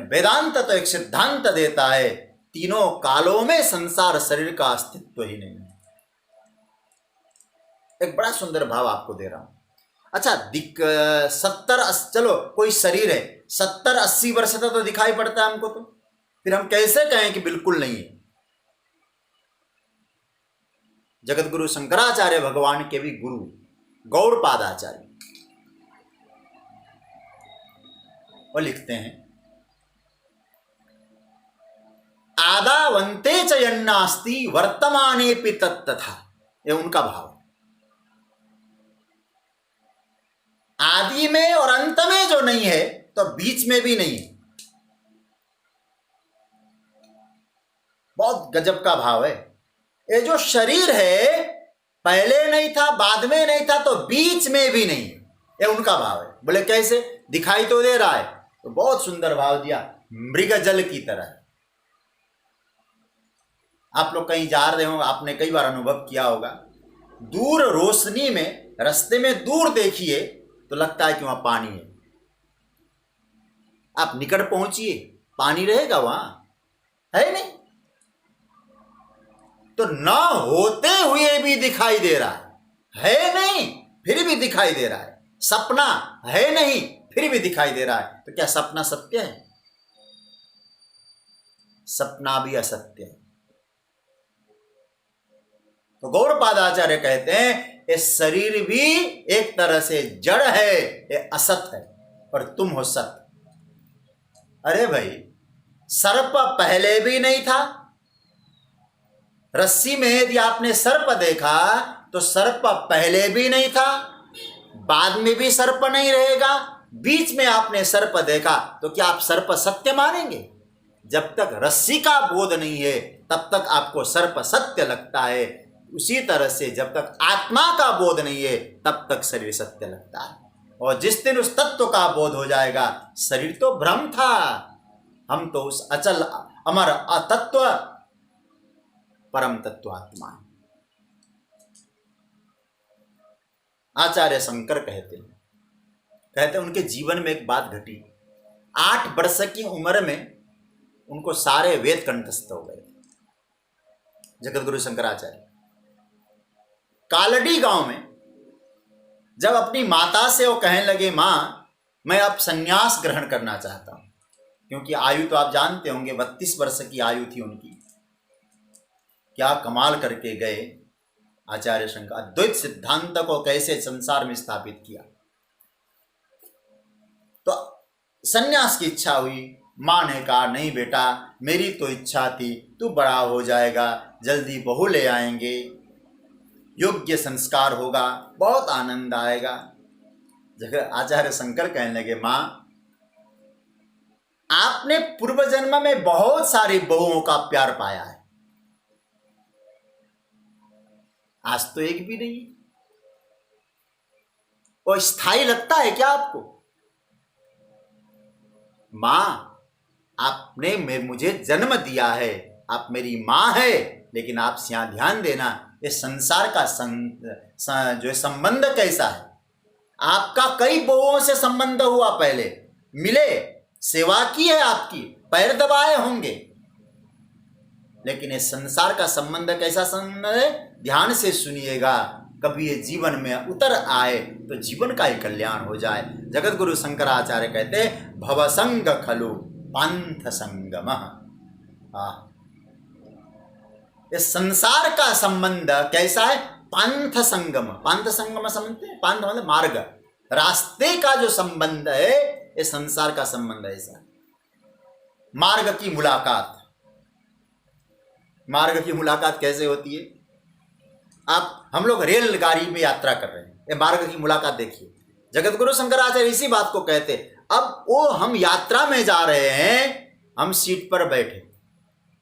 वेदांत तो एक सिद्धांत देता है, तीनों कालों में संसार शरीर का अस्तित्व ही नहीं है। एक बड़ा सुंदर भाव आपको दे रहा हूं। अच्छा, 70-80, चलो कोई शरीर है, 70-80 वर्ष तक तो दिखाई पड़ता है हमको, तो फिर हम कैसे कहें कि बिल्कुल नहीं है? जगत गुरु शंकराचार्य भगवान के भी गुरु गौड़पाद आचार्य, वो लिखते हैं, आदावंते च यन्नास्ति वर्तमानेपि तत्तथा। ये उनका भाव। आदि में और अंत में जो नहीं है, तो बीच में भी नहीं है। बहुत गजब का भाव है। ये जो शरीर है, पहले नहीं था, बाद में नहीं था, तो बीच में भी नहीं है। ये उनका भाव है। बोले कैसे? दिखाई तो दे रहा है, तो बहुत सुंदर भाव दिया, मृग जल की तरह। आप लोग कहीं जा रहे हो, आपने कई बार अनुभव किया होगा, दूर रोशनी में, रास्ते में दूर देखिए तो लगता है कि वहां पानी है, आप निकट पहुंचिए, पानी रहेगा वहां, है नहीं? तो ना होते हुए भी दिखाई दे रहा है नहीं, फिर भी दिखाई दे रहा है। सपना है नहीं, फिर भी दिखाई दे रहा है। तो क्या सपना सत्य है? सपना भी असत्य है। तो गौड़पाद आचार्य कहते हैं ये शरीर भी एक तरह से जड़ है, ये असत है, और तुम हो सत्य। अरे भाई, सर्प पहले भी नहीं था। रस्सी में यदि आपने सर्प देखा तो सर्प पहले भी नहीं था, बाद में भी सर्प नहीं रहेगा, बीच में आपने सर्प देखा, तो क्या आप सर्प सत्य मानेंगे? जब तक रस्सी का बोध नहीं है तब तक आपको सर्प सत्य लगता है। उसी तरह से जब तक आत्मा का बोध नहीं है तब तक शरीर सत्य लगता है। और जिस दिन उस तत्व का बोध हो जाएगा, शरीर तो भ्रम था, हम तो उस अचल अमर अतत्व परम तत्व आत्मा है। आचार्य शंकर कहते उनके जीवन में एक बात घटी। 8 वर्ष की उम्र में उनको सारे वेद कंठस्थ हो गए। जगत गुरु शंकराचार्य कालडी गांव में जब अपनी माता से वो कहने लगे, माँ मैं अब संन्यास ग्रहण करना चाहता हूं, क्योंकि आयु तो आप जानते होंगे 32 वर्ष की आयु थी उनकी। क्या कमाल करके गए आचार्य शंकर, अद्वैत सिद्धांत को कैसे संसार में स्थापित किया। तो संन्यास की इच्छा हुई। माँ ने कहा, नहीं बेटा, मेरी तो इच्छा थी, तू बड़ा हो जाएगा, जल्दी बहू ले आएंगे, योग्य संस्कार होगा, बहुत आनंद आएगा। जगह आचार्य शंकर कहने लगे, माँ आपने पूर्व जन्म में बहुत सारी बहुओं का प्यार पाया है, आज तो एक भी नहीं। वो स्थायी लगता है क्या आपको? मां, आपने मुझे जन्म दिया है, आप मेरी मां है, लेकिन आप यहां ध्यान देना, ये संसार का जो संबंध कैसा है। आपका कई बहुओं से संबंध हुआ, पहले मिले, सेवा की है आपकी, पैर दबाए होंगे, लेकिन ये संसार का संबंध कैसा संबंध है? ध्यान से सुनिएगा, कभी ये जीवन में उतर आए तो जीवन का ही कल्याण हो जाए। जगत गुरु शंकराचार्य कहते भवसंग खलु पंथ संगम। ये संसार का संबंध कैसा है? पंथ संगम। पंथ संगम समझते हैं? पंथ मतलब मार्ग, रास्ते का जो संबंध है, ये संसार का संबंध ऐसा। मार्ग की मुलाकात, मार्ग की मुलाकात कैसे होती है? आप हम लोग रेलगाड़ी में यात्रा कर रहे हैं, ये मार्ग की मुलाकात देखिए। जगत गुरु शंकराचार्य इसी बात को कहते। अब वो हम यात्रा में जा रहे हैं, हम सीट पर बैठे,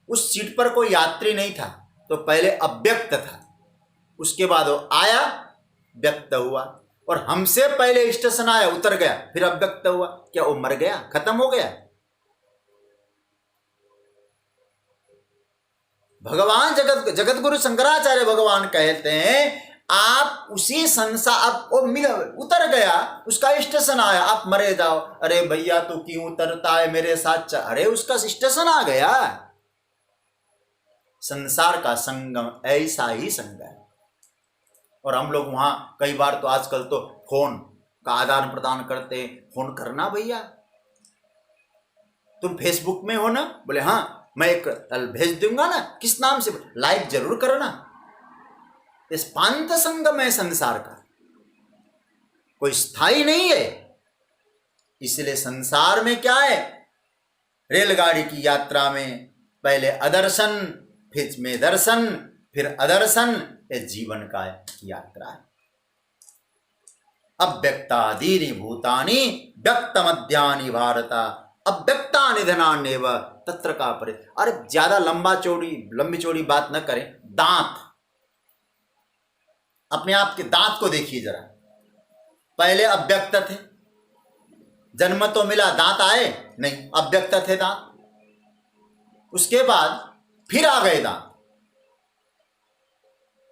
उस सीट पर कोई यात्री नहीं था, तो पहले अव्यक्त था, उसके बाद वो आया, व्यक्त हुआ, और हमसे पहले स्टेशन आया, उतर गया, फिर अव्यक्त हुआ। क्या वो मर गया, खत्म हो गया? भगवान जगत गुरु शंकराचार्य भगवान कहते हैं, आप उसी संसार, आप वो उतर गया, उसका स्टेशन आया, आप मरे जाओ। अरे भैया तू क्यों उतरता है, मेरे साथ अरे उसका स्टेशन आ गया। संसार का संगम ऐसा ही संग है। और हम लोग वहां कई बार तो आजकल तो फोन का आदान प्रदान करते हैं। फोन करना भैया, तुम फेसबुक में हो ना? बोले हाँ, मैं एक भेज दूंगा ना, किस नाम से, लाइक जरूर करना। इस पांत संगम है संसार का, कोई स्थायी नहीं है। इसलिए संसार में क्या है? रेलगाड़ी की यात्रा में पहले अदर्शन, फिर में दर्शन, फिर अदर्शन, ये जीवन का यात्रा है। अव्यक्तादीनि भूतानि व्यक्त मध्यानि भारता अव्यक्ता निधनान्येव तत्र का परे। अरे ज्यादा लंबी चौड़ी बात न करें। दांत, अपने आप के दांत को देखिए जरा। पहले अव्यक्त थे, जन्म तो मिला, दांत आए नहीं, अव्यक्त थे दांत। उसके बाद फिर आ गए दांत,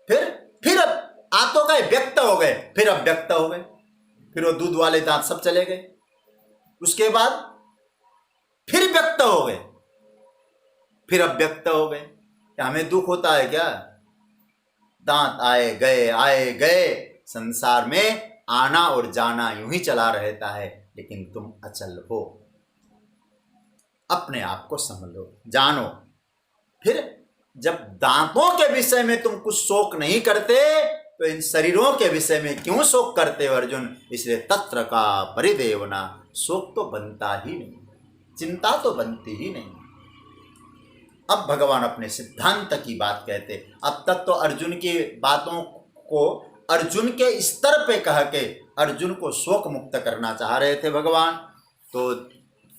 फिर आ तो गए, व्यक्त हो गए, फिर अव्यक्त हो गए, फिर वो दूध वाले दांत सब चले गए। उसके बाद फिर व्यक्त हो गए, फिर अव्यक्त हो गए। क्या हमें दुख होता है क्या? दांत आए गए, संसार में आना और जाना यूं ही चला रहता है, लेकिन तुम अचल हो। अपने आप को संभलो, जानो। फिर जब दांतों के विषय में तुम कुछ शोक नहीं करते तो इन शरीरों के विषय में क्यों शोक करते हो अर्जुन? इसलिए तत्र का परिदेवना, शोक तो बनता ही नहीं, चिंता तो बनती ही नहीं। अब भगवान अपने सिद्धांत की बात कहते। अब तक तो अर्जुन की बातों को अर्जुन के स्तर पे कह के अर्जुन को शोक मुक्त करना चाह रहे थे भगवान। तो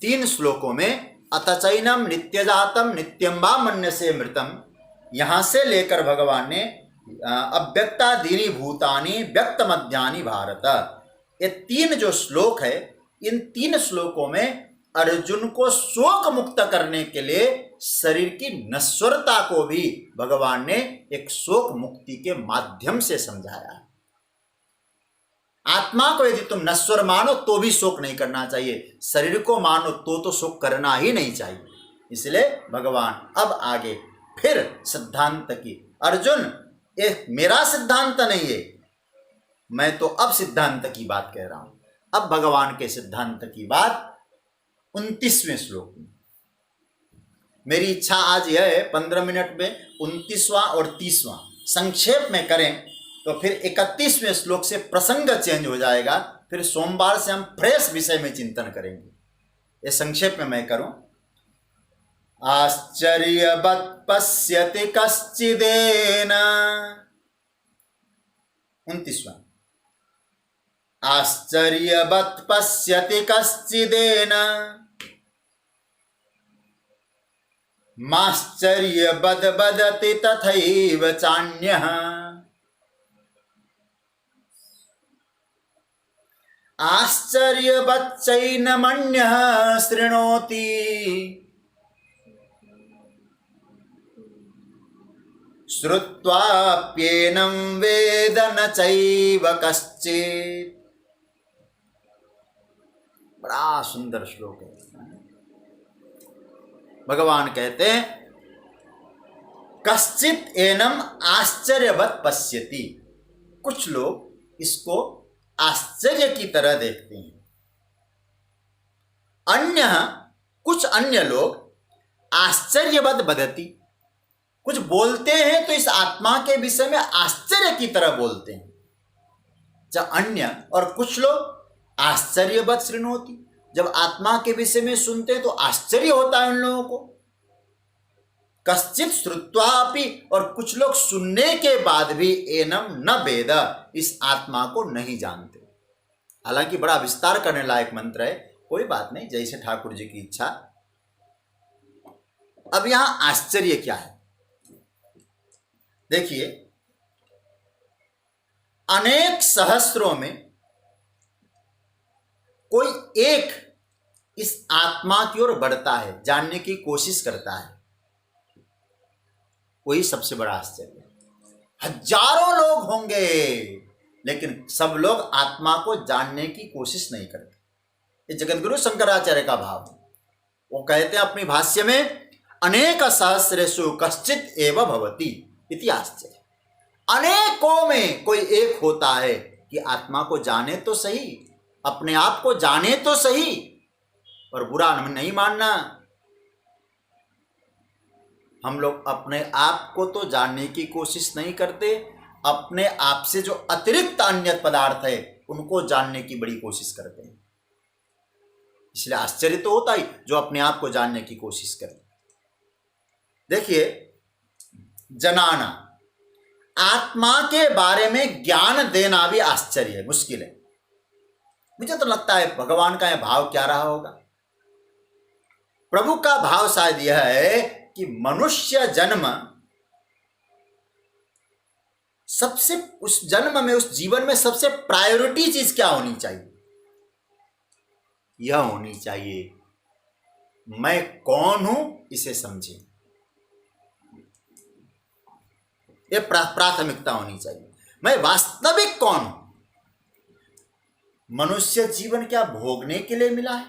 3 श्लोकों में अतचैनम नित्यजातम नित्यम वा मन्यसे मृतम, यहाँ से लेकर भगवान ने अव्यक्तादीनि भूतानि व्यक्त मध्यानि भारत, ये 3 जो श्लोक है, इन 3 श्लोकों में अर्जुन को शोक मुक्त करने के लिए शरीर की नश्वरता को भी भगवान ने एक शोक मुक्ति के माध्यम से समझाया। आत्मा को यदि तुम नश्वर मानो तो भी शोक नहीं करना चाहिए, शरीर को मानो तो शोक करना ही नहीं चाहिए। इसलिए भगवान अब आगे फिर सिद्धांत की, अर्जुन ये मेरा सिद्धांत नहीं है, मैं तो अब सिद्धांत की बात कह रहा हूं। अब भगवान के सिद्धांत की बात 29वें श्लोक में। मेरी इच्छा आज यह है 15 मिनट में 29वां और 30वां संक्षेप में करें, तो फिर 31वें श्लोक से प्रसंग चेंज हो जाएगा। फिर सोमवार से हम फ्रेश विषय में चिंतन करेंगे। ये संक्षेप में मैं करूं। आश्चर्यवत् पश्यति कश्चिदेन, 29वां, आश्चर्यवत् पश्यति कश्चिदेन माश्चर्यवद् वदति तथैव चान्यः, आश्चर्यवच्चैनमन्यः शृणोति श्रुत्वाप्येनं वेद न चैव कश्चित्। बड़ा सुंदर श्लोक है। भगवान कहते हैं कश्चित् एनम आश्चर्यवत् पश्यति, कुछ लोग इसको आश्चर्य की तरह देखते हैं। कुछ अन्य लोग आश्चर्यवत् वदति, कुछ बोलते हैं तो इस आत्मा के विषय में आश्चर्य की तरह बोलते हैं। जब अन्य और कुछ लोग आश्चर्यवत् शृणोति, जब आत्मा के विषय में सुनते हैं तो आश्चर्य होता है उन लोगों को। कश्चित् श्रुत्वापि, और कुछ लोग सुनने के बाद भी एनम न वेद, इस आत्मा को नहीं जानते। हालांकि बड़ा विस्तार करने लायक मंत्र है, कोई बात नहीं, जैसे ठाकुर जी की इच्छा। अब यहां आश्चर्य क्या है देखिए, अनेक सहस्त्रों में कोई एक इस आत्मा की ओर बढ़ता है, जानने की कोशिश करता है, वही सबसे बड़ा आश्चर्य है। हजारों लोग होंगे लेकिन सब लोग आत्मा को जानने की कोशिश नहीं करते। ये जगतगुरु शंकराचार्य का भाव है। वो कहते हैं अपनी भाष्य में, अनेक सहस्रेषु कश्चित् एव भवति इति आश्चर्य। अनेकों में कोई एक होता है कि आत्मा को जाने तो सही, अपने आप को जाने तो सही, और बुरा नहीं मानना। हम लोग अपने आप को तो जानने की कोशिश नहीं करते, अपने आप से जो अतिरिक्त अन्य पदार्थ है उनको जानने की बड़ी कोशिश करते हैं। इसलिए आश्चर्य तो होता ही जो अपने आप को जानने की कोशिश करे। देखिए, जनाना, आत्मा के बारे में ज्ञान देना भी आश्चर्य है, मुश्किल है। मुझे तो लगता है भगवान का यह भाव क्या रहा होगा। प्रभु का भाव शायद यह है कि मनुष्य जन्म सबसे, उस जन्म में, उस जीवन में सबसे प्रायोरिटी चीज क्या होनी चाहिए? यह होनी चाहिए मैं कौन हूं, इसे समझे। यह प्राथमिकता होनी चाहिए। मैं वास्तविक कौन हूं? मनुष्य जीवन क्या भोगने के लिए मिला है?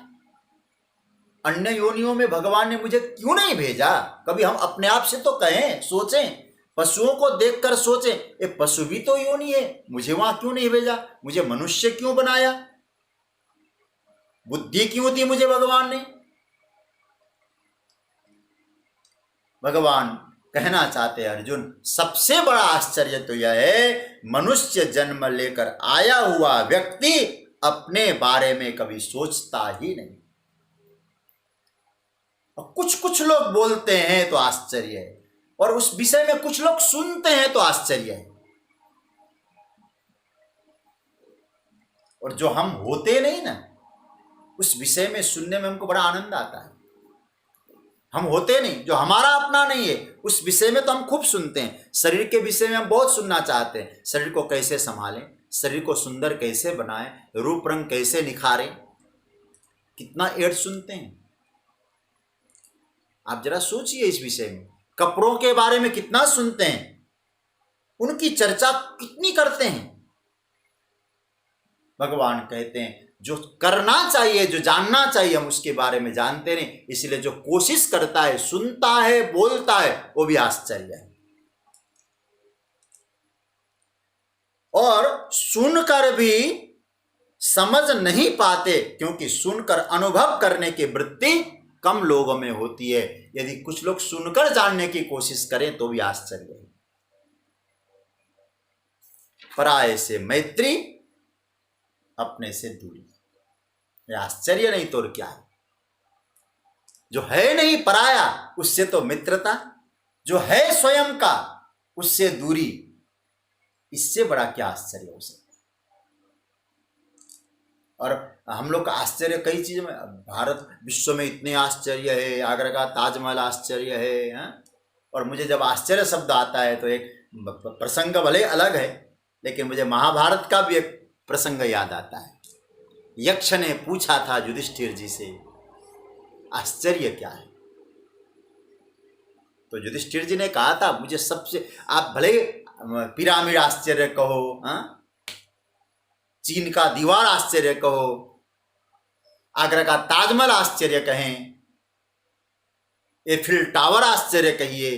अन्य योनियों में भगवान ने मुझे क्यों नहीं भेजा? कभी हम अपने आप से तो कहें, सोचें, पशुओं को देखकर सोचें, ये पशु भी तो योनि है, मुझे वहां क्यों नहीं भेजा? मुझे मनुष्य क्यों बनाया? बुद्धि क्यों दी मुझे भगवान ने? भगवान कहना चाहते हैं, अर्जुन, सबसे बड़ा आश्चर्य तो यह है, मनुष्य जन्म लेकर आया हुआ व्यक्ति अपने बारे में कभी सोचता ही नहीं। और कुछ कुछ लोग बोलते हैं तो आश्चर्य है, और उस विषय में कुछ लोग सुनते हैं तो आश्चर्य है। और जो हम होते नहीं ना, उस विषय में सुनने में हमको बड़ा आनंद आता है। हम होते नहीं, जो हमारा अपना नहीं है, उस विषय में तो हम खूब सुनते हैं। शरीर के विषय में हम बहुत सुनना चाहते हैं, शरीर को कैसे संभालें, शरीर को सुंदर कैसे बनाएं, रूप रंग कैसे निखारें, कितना एड सुनते हैं। आप जरा सोचिए इस विषय में। कपड़ों के बारे में कितना सुनते हैं, उनकी चर्चा कितनी करते हैं। भगवान कहते हैं जो करना चाहिए, जो जानना चाहिए, हम उसके बारे में जानते नहीं, इसलिए जो कोशिश करता है, सुनता है, बोलता है, वो भी आश्चर्य है। और सुनकर भी समझ नहीं पाते, क्योंकि सुनकर अनुभव करने की वृत्ति कम लोगों में होती है। यदि कुछ लोग सुनकर जानने की कोशिश करें तो भी आश्चर्य है। पराये से मैत्री, अपने से दूरी, आश्चर्य नहीं तो और क्या है? जो है नहीं पराया, उससे तो मित्रता, जो है स्वयं का, उससे दूरी, इससे बड़ा क्या आश्चर्य हो सकता? और हम लोग का आश्चर्य कई चीज़ों में, भारत विश्व में इतने आश्चर्य है, आगरा का ताजमहल आश्चर्य है। और मुझे जब आश्चर्य शब्द आता है तो एक प्रसंग भले अलग है, लेकिन मुझे महाभारत का भी एक प्रसंग याद आता है। यक्ष ने पूछा था युधिष्ठिर जी से, आश्चर्य क्या है? तो युधिष्ठिर जी ने कहा था, मुझे सबसे, आप भले पिरामिड आश्चर्य कहो, चीन का दीवार आश्चर्य कहो, आगरा का ताजमहल आश्चर्य कहें, एफिल टावर आश्चर्य कहिए,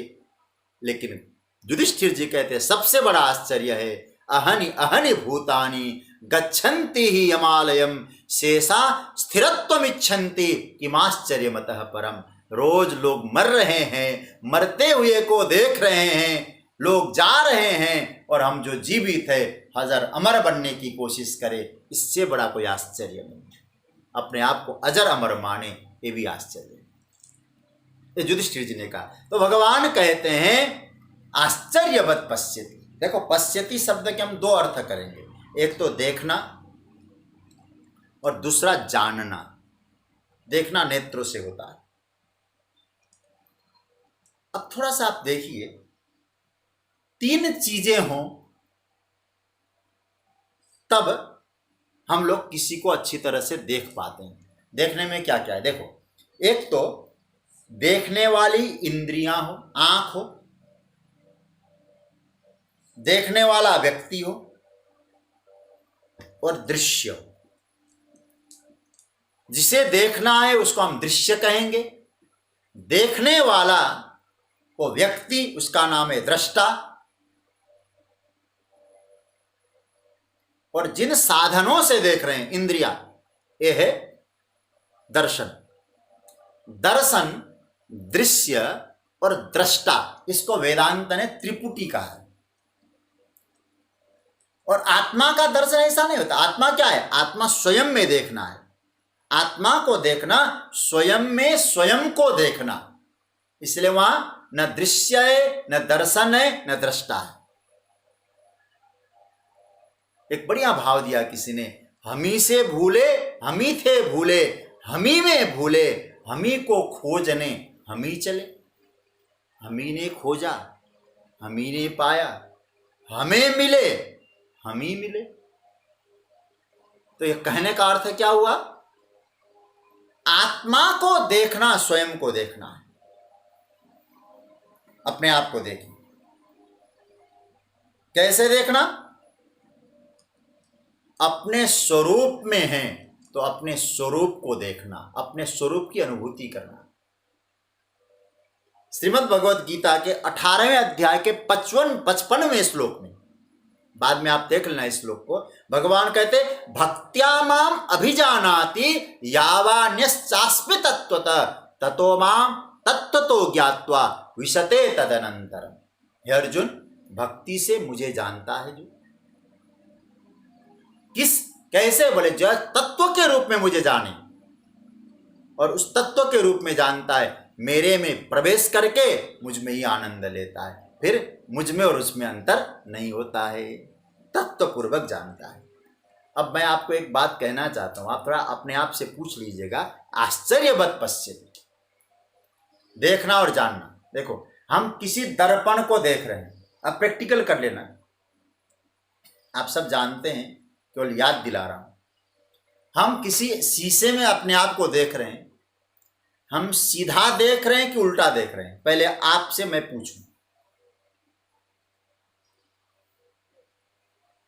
लेकिन युधिष्ठिर जी कहते हैं सबसे बड़ा आश्चर्य है अहनि अहनि भूतानि गच्छन्ति ही यमालयम शेषा स्थिरत्वमिच्छन्ति किमाश्चर्यमतः परम। रोज लोग मर रहे हैं, मरते हुए को देख रहे हैं, लोग जा रहे हैं, और हम जो जीवित है हजर अमर बनने की कोशिश करें, इससे बड़ा कोई आश्चर्य नहीं। अपने आप को अजर अमर माने, ये भी आश्चर्य है। ये युधिष्ठिर जी ने कहा। तो भगवान कहते हैं आश्चर्यवत पश्यति। देखो, पश्यति शब्द के हम दो अर्थ करेंगे, एक तो देखना और दूसरा जानना। देखना नेत्रों से होता है। अब थोड़ा सा आप देखिए, तीन चीजें हों तब हम लोग किसी को अच्छी तरह से देख पाते हैं। देखने में क्या क्या है देखो, एक तो देखने वाली इंद्रियां हो, आंख हो, देखने वाला व्यक्ति हो, और दृश्य हो। जिसे देखना है उसको हम दृश्य कहेंगे, देखने वाला वो व्यक्ति, उसका नाम है दृष्टा, और जिन साधनों से देख रहे हैं इंद्रिया, ये है दर्शन। दर्शन, दृश्य और दृष्टा, इसको वेदांत ने त्रिपुटी कहा है। और आत्मा का दर्शन ऐसा नहीं होता। आत्मा क्या है? आत्मा स्वयं में देखना है। आत्मा को देखना, स्वयं में स्वयं को देखना। इसलिए वहां न दृश्य है, न दर्शन है, न दृष्टा है। एक बढ़िया भाव दिया किसी ने, हमी से भूले हमी थे भूले, हमी में भूले हमी को खोजने हमी चले। हमी ने खोजा, हमी ने पाया, हमें मिले, हमी मिले। तो ये कहने का अर्थ क्या हुआ? आत्मा को देखना, स्वयं को देखना है। अपने आप को देखें। कैसे देखना? अपने स्वरूप में हैं तो अपने स्वरूप को देखना, अपने स्वरूप की अनुभूति करना। श्रीमद् भगवद गीता के 18वें अध्याय के 55वें श्लोक में, बाद में आप देख लेना इस श्लोक को, भगवान कहते भक्त्या माम अभिजानाति यावान्यश्चास्मि तत्त्वतः ततो माम तत्त्वतो ज्ञात्वा विशते तदनंतरम। हे अर्जुन, भक्ति से मुझे जानता है जो, किस कैसे बोले, जो तत्व के रूप में मुझे जाने, और उस तत्व के रूप में जानता है, मेरे में प्रवेश करके मुझ में ही आनंद लेता है, फिर मुझ में और उसमें अंतर नहीं होता है, तत्वपूर्वक जानता है। अब मैं आपको एक बात कहना चाहता हूं, आप थोड़ा अपने आप से पूछ लीजिएगा, आश्चर्यवत् पश्यति, देखना और जानना। देखो, हम किसी दर्पण को देख रहे हैं, अब प्रैक्टिकल कर लेना, आप सब जानते हैं, केवल याद दिला रहा हूं। हम किसी शीशे में अपने आप को देख रहे हैं, हम सीधा देख रहे हैं कि उल्टा देख रहे हैं? पहले आपसे मैं पूछूं,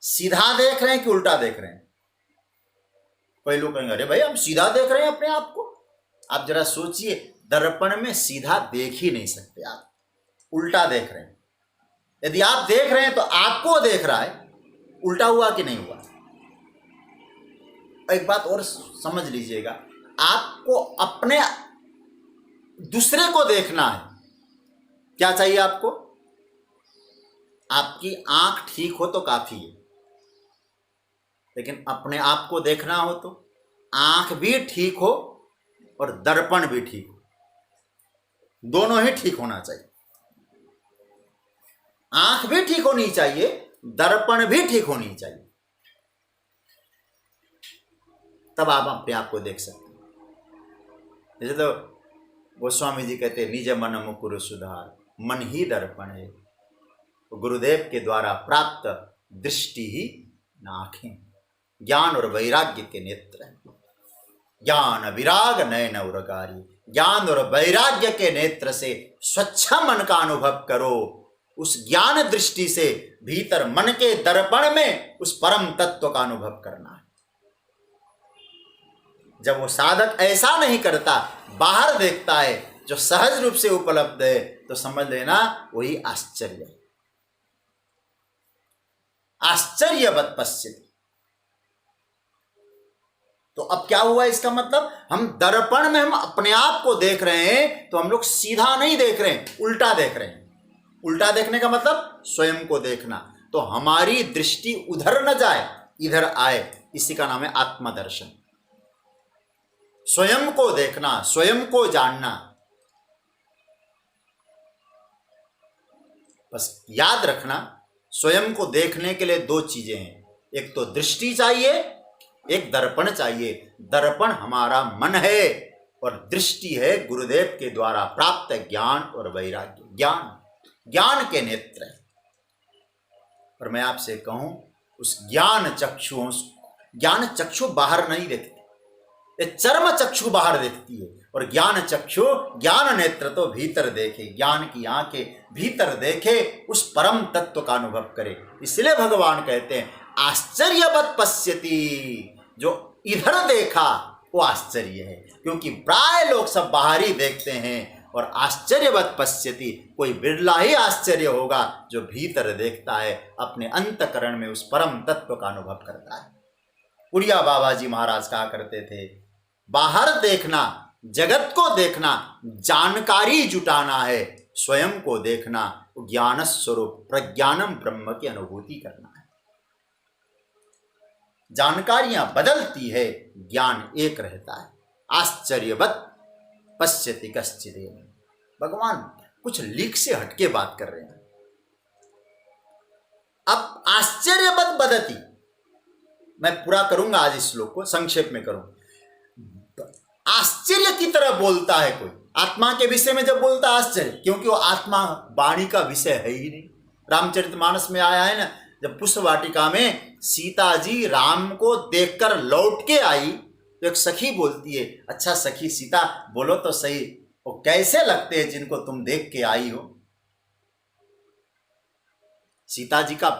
सीधा देख रहे हैं कि उल्टा देख रहे हैं? कई लोग कहेंगे अरे भाई हम सीधा देख रहे हैं अपने आप को। आप जरा सोचिए, दर्पण में सीधा देख ही नहीं सकते आप, उल्टा देख रहे हैं। यदि आप देख रहे हैं तो आपको देख रहा है, उल्टा हुआ कि नहीं हुआ? एक बात और समझ लीजिएगा, आपको अपने दूसरे को देखना है, क्या चाहिए आपको? आपकी आंख ठीक हो तो काफी है, लेकिन अपने आप को देखना हो तो आंख भी ठीक हो और दर्पण भी ठीक हो, दोनों ही ठीक होना चाहिए। आंख भी ठीक होनी चाहिए, दर्पण भी ठीक होनी चाहिए, तब आप अपने आप को देख सकते हैं। जैसे तो गोस्वामी जी कहते हैं, निज मन मुकुर सुधार, मन ही दर्पण है। तो गुरुदेव के द्वारा प्राप्त दृष्टि ही आंखें, ज्ञान और वैराग्य के नेत्र हैं। ज्ञान विराग नयन उरगारी, ज्ञान और वैराग्य के नेत्र से स्वच्छ मन का अनुभव करो। उस ज्ञान दृष्टि से भीतर मन के दर्पण में उस परम तत्व का अनुभव करना है। जब वो साधक ऐसा नहीं करता, बाहर देखता है जो सहज रूप से उपलब्ध है, तो समझ लेना वही आश्चर्य है। आश्चर्यवत् पश्यति। तो अब क्या हुआ इसका मतलब, हम दर्पण में हम अपने आप को देख रहे हैं, तो हम लोग सीधा नहीं देख रहे हैं, उल्टा देख रहे हैं। उल्टा देखने का मतलब स्वयं को देखना, तो हमारी दृष्टि उधर न जाए, इधर आए, इसी का नाम है आत्मदर्शन। स्वयं को देखना, स्वयं को जानना। बस याद रखना, स्वयं को देखने के लिए दो चीजें हैं, एक तो दृष्टि चाहिए, एक दर्पण चाहिए। दर्पण हमारा मन है और दृष्टि है गुरुदेव के द्वारा प्राप्त ज्ञान और वैराग्य, ज्ञान के नेत्र है। और मैं आपसे कहूं, उस ज्ञान चक्षु बाहर नहीं देखती, ये चर्म चक्षु बाहर देखती है, और ज्ञान चक्षु, ज्ञान नेत्र तो भीतर देखे, ज्ञान की आंखें भीतर देखे, उस परम तत्व का अनुभव करे। इसलिए भगवान कहते हैं आश्चर्यवत् पश्यति, जो इधर देखा वो आश्चर्य है, क्योंकि प्राय लोग सब बाहर ही देखते हैं। और आश्चर्यवत् पश्यति, कोई बिरला ही आश्चर्य होगा जो भीतर देखता है, अपने अंतकरण में उस परम तत्व का अनुभव करता है। उड़िया बाबा जी महाराज कहा करते थे, बाहर देखना, जगत को देखना, जानकारी जुटाना है, स्वयं को देखना, ज्ञान स्वरूप प्रज्ञानम ब्रह्म की अनुभूति करना है। जानकारियां बदलती है, ज्ञान एक रहता है। आश्चर्यवत् पश्यति कश्चिदेव। भगवान कुछ लीक से हटके बात कर रहे हैं। अब आश्चर्यवत् बदति, मैं पूरा करूंगा आज इस श्लोक को, संक्षेप में करूं। आश्चर्य की तरह बोलता है कोई, आत्मा के विषय में जब बोलता है आश्चर्य, क्योंकि वो आत्मा वाणी का विषय है ही नहीं। रामचरितमानस में आया है ना, जब पुष्प वाटिका में सीता जी राम को देखकर लौट के आई, तो एक सखी बोलती है, अच्छा सखी सीता बोलो तो सही, वो कैसे लगते हैं जिनको तुम देख के आई हो? सीता जी का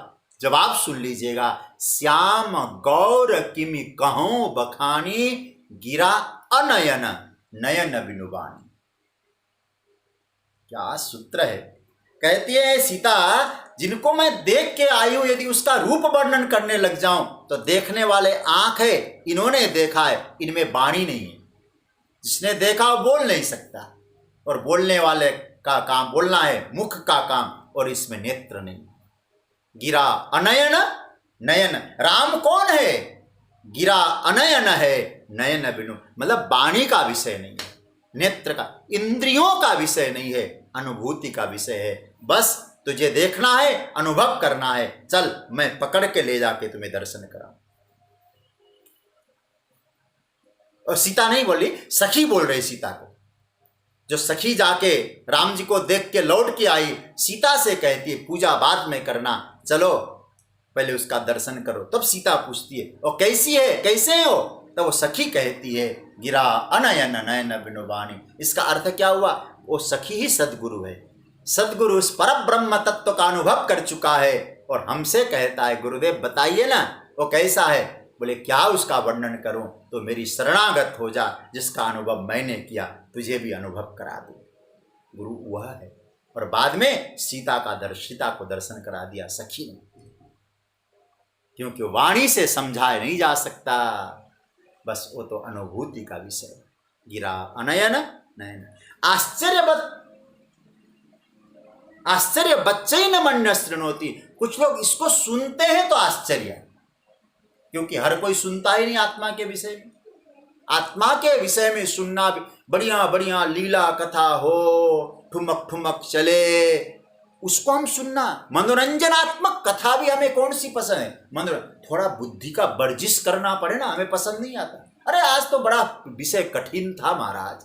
जवाब सुन लीजिएगा। श्याम गौर किमि कहूं बखानी, गिरा अनयन नयन बिनुबानी। क्या सूत्र है। कहती है सीता, जिनको मैं देख के आई हूं, यदि उसका रूप वर्णन करने लग जाऊं तो देखने वाले आंख है, इन्होंने देखा है, इनमें वाणी नहीं है। जिसने देखा वो बोल नहीं सकता, और बोलने वाले का काम बोलना है, मुख का काम, और इसमें नेत्र नहीं। गिरा अनयन नयन, राम कौन है? गिरा अनयन है, नयन बिनु, मतलब वाणी का विषय नहीं है, नेत्र का, इंद्रियों का विषय नहीं है, अनुभूति का विषय है। बस तुझे देखना है, अनुभव करना है, चल मैं पकड़ के ले जाके तुम्हें दर्शन कराऊं। और सीता नहीं बोली, सखी बोल रही सीता को। जो सखी जाके राम जी को देख के लौट के आई, सीता से कहती है पूजा बाद में करना, चलो पहले उसका दर्शन करो। तब सीता पूछती है और कैसी है, कैसे हो? तब वो सखी कहती है गिरा अनयन नयन बिनुबानी। इसका अर्थ क्या हुआ? वो सखी ही सदगुरु है। सदगुरु उस पर ब्रह्म तत्व का अनुभव कर चुका है और हमसे कहता है गुरुदेव बताइए ना वो कैसा है। बोले क्या उसका वर्णन करूं? तो मेरी शरणागत हो जा, जिसका अनुभव मैंने किया तुझे भी अनुभव करा दूं। गुरु वह है। और बाद में सीता को दर्शन करा दिया सखी ने, क्योंकि वाणी से समझाया नहीं जा सकता, बस वो तो अनुभूति का विषय। गिरा अनयन नयन, आश्चर्य बच्चे न मन्य शृणोति। कुछ लोग इसको सुनते हैं तो आश्चर्य, क्योंकि हर कोई सुनता ही नहीं आत्मा के विषय में। आत्मा के विषय में सुनना भी, बढ़िया बढ़िया लीला कथा हो, ठुमक ठुमक चले, उसको हम सुनना। मनोरंजनात्मक कथा भी हमें कौन सी पसंद है? थोड़ा बुद्धि का वर्जिश करना पड़े ना, हमें पसंद नहीं आता। अरे आज तो बड़ा विषय कठिन था महाराज,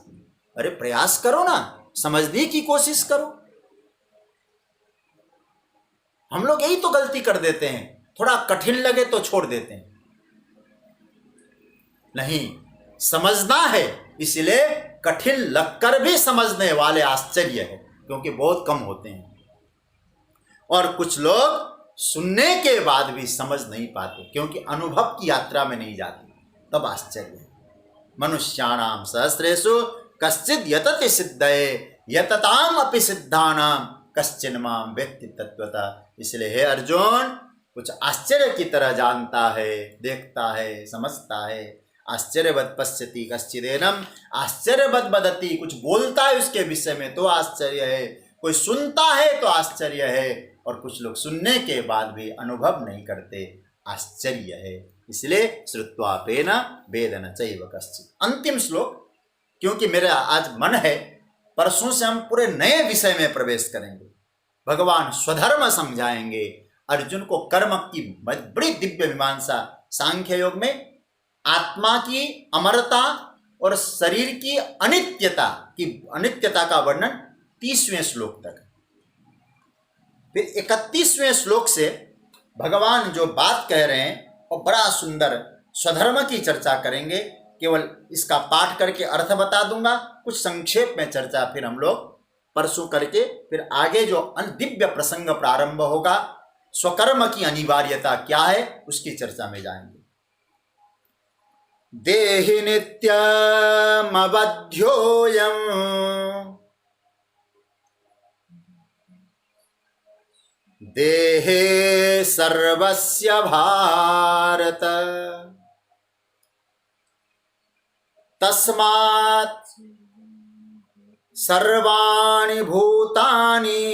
अरे प्रयास करो ना, समझने की कोशिश करो। हम लोग यही तो गलती कर देते हैं, थोड़ा कठिन लगे तो छोड़ देते हैं। नहीं, समझना है, इसलिए कठिन लगकर भी समझने वाले आश्चर्य है, क्योंकि बहुत कम होते हैं। और कुछ लोग सुनने के बाद भी समझ नहीं पाते, क्योंकि अनुभव की यात्रा में नहीं जाते, तब आश्चर्य है। मनुष्याणाम सहस्रेषु कश्चिद यतति सिद्धये यतताम अपि सिद्धानाम कश्चिन माम व्यक्ति तत्वता। इसलिए हे अर्जुन, कुछ आश्चर्य की तरह जानता है, देखता है, समझता है। आश्चर्यवत् पश्यति कश्चिदेनम आश्चर्यवत् वदति, कुछ बोलता है उसके विषय में तो आश्चर्य है, कोई सुनता है तो आश्चर्य है, और कुछ लोग सुनने के बाद भी अनुभव नहीं करते, आश्चर्य है। इसलिए श्रुत्वापेन वेदन चैव कश्चित्। अंतिम श्लोक, क्योंकि मेरा आज मन है परसों से हम पूरे नए विषय में प्रवेश करेंगे। भगवान स्वधर्म समझाएंगे अर्जुन को। कर्म की बड़ी दिव्य मीमांसा, सांख्य योग में आत्मा की अमरता और शरीर की अनित्यता का वर्णन 30वें श्लोक तक। फिर 31वें श्लोक से भगवान जो बात कह रहे हैं और बड़ा सुंदर स्वधर्म की चर्चा करेंगे। केवल इसका पाठ करके अर्थ बता दूंगा, कुछ संक्षेप में चर्चा फिर हम लोग परसों करके, फिर आगे जो दिव्य प्रसंग प्रारंभ होगा, स्वकर्म की अनिवार्यता क्या है, उसकी चर्चा में जाएंगे। देहि नित्यमवध्योऽयं देहे सर्वस्य भारत तस्मात् सर्वाणि भूतानि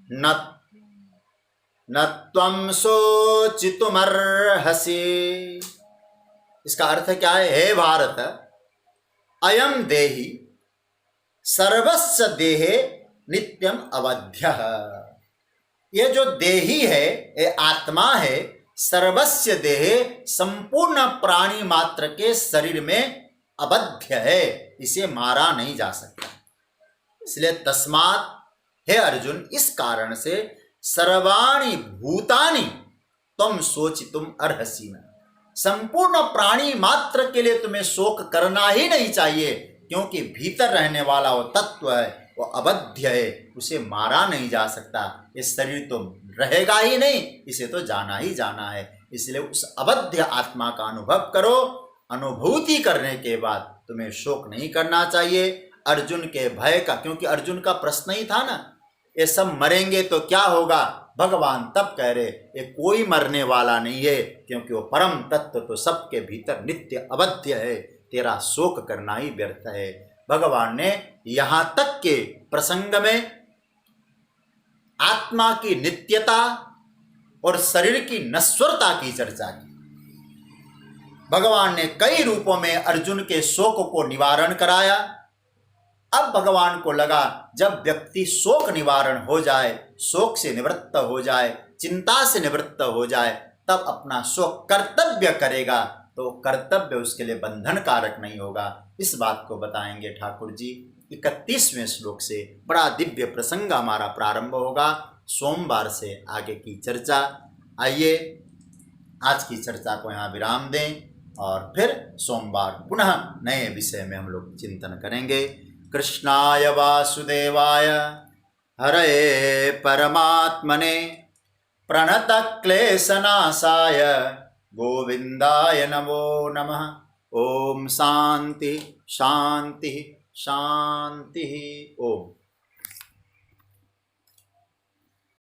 न त्वं शोचितुमर्हसि। इसका अर्थ क्या है? हे भारत, अयम देहि सर्वस्य देहे नित्यम अवध्यः। ये जो देही है, ये आत्मा है, सर्वस्य देहे संपूर्ण प्राणी मात्र के शरीर में अबध्य है, इसे मारा नहीं जा सकता। इसलिए तस्मात्, हे अर्जुन, इस कारण से सर्वाणि भूतानि तुम शोचितुम अर्हसि। संपूर्ण प्राणी मात्र के लिए तुम्हें शोक करना ही नहीं चाहिए, क्योंकि भीतर रहने वाला वो तत्व है, वो अवध्य है, उसे मारा नहीं जा सकता। ये शरीर तो रहेगा ही नहीं, इसे तो जाना ही जाना है। इसलिए उस अवध्य आत्मा का अनुभव करो। अनुभूति करने के बाद तुम्हें शोक नहीं करना चाहिए। अर्जुन के भय का, क्योंकि अर्जुन का प्रश्न ही था ना, ये सब मरेंगे तो क्या होगा। भगवान तब कह रहे ये कोई मरने वाला नहीं है, क्योंकि वो परम तत्व तो सबके भीतर नित्य अवध्य है, तेरा शोक करना ही व्यर्थ है। भगवान ने यहाँ तक के प्रसंग में आत्मा की नित्यता और शरीर की नश्वरता की चर्चा की। भगवान ने कई रूपों में अर्जुन के शोक को निवारण कराया। अब भगवान को लगा जब व्यक्ति शोक निवारण हो जाए, शोक से निवृत्त हो जाए, चिंता से निवृत्त हो जाए, तब अपना शोक कर्तव्य करेगा, तो कर्तव्य उसके लिए बंधन कारक नहीं होगा। इस बात को बताएंगे ठाकुर जी 31वें श्लोक से। बड़ा दिव्य प्रसंग हमारा प्रारंभ होगा। सोमवार से आगे की चर्चा। आइए आज की चर्चा को यहाँ विराम दें और फिर सोमवार पुनः नए विषय में हम लोग चिंतन करेंगे। कृष्णाय वासुदेवाय हरे परमात्मने प्रणतक्लेशनाशाय गोविंदाय नमो नमः। ओम शांति शांति शांति। ओम।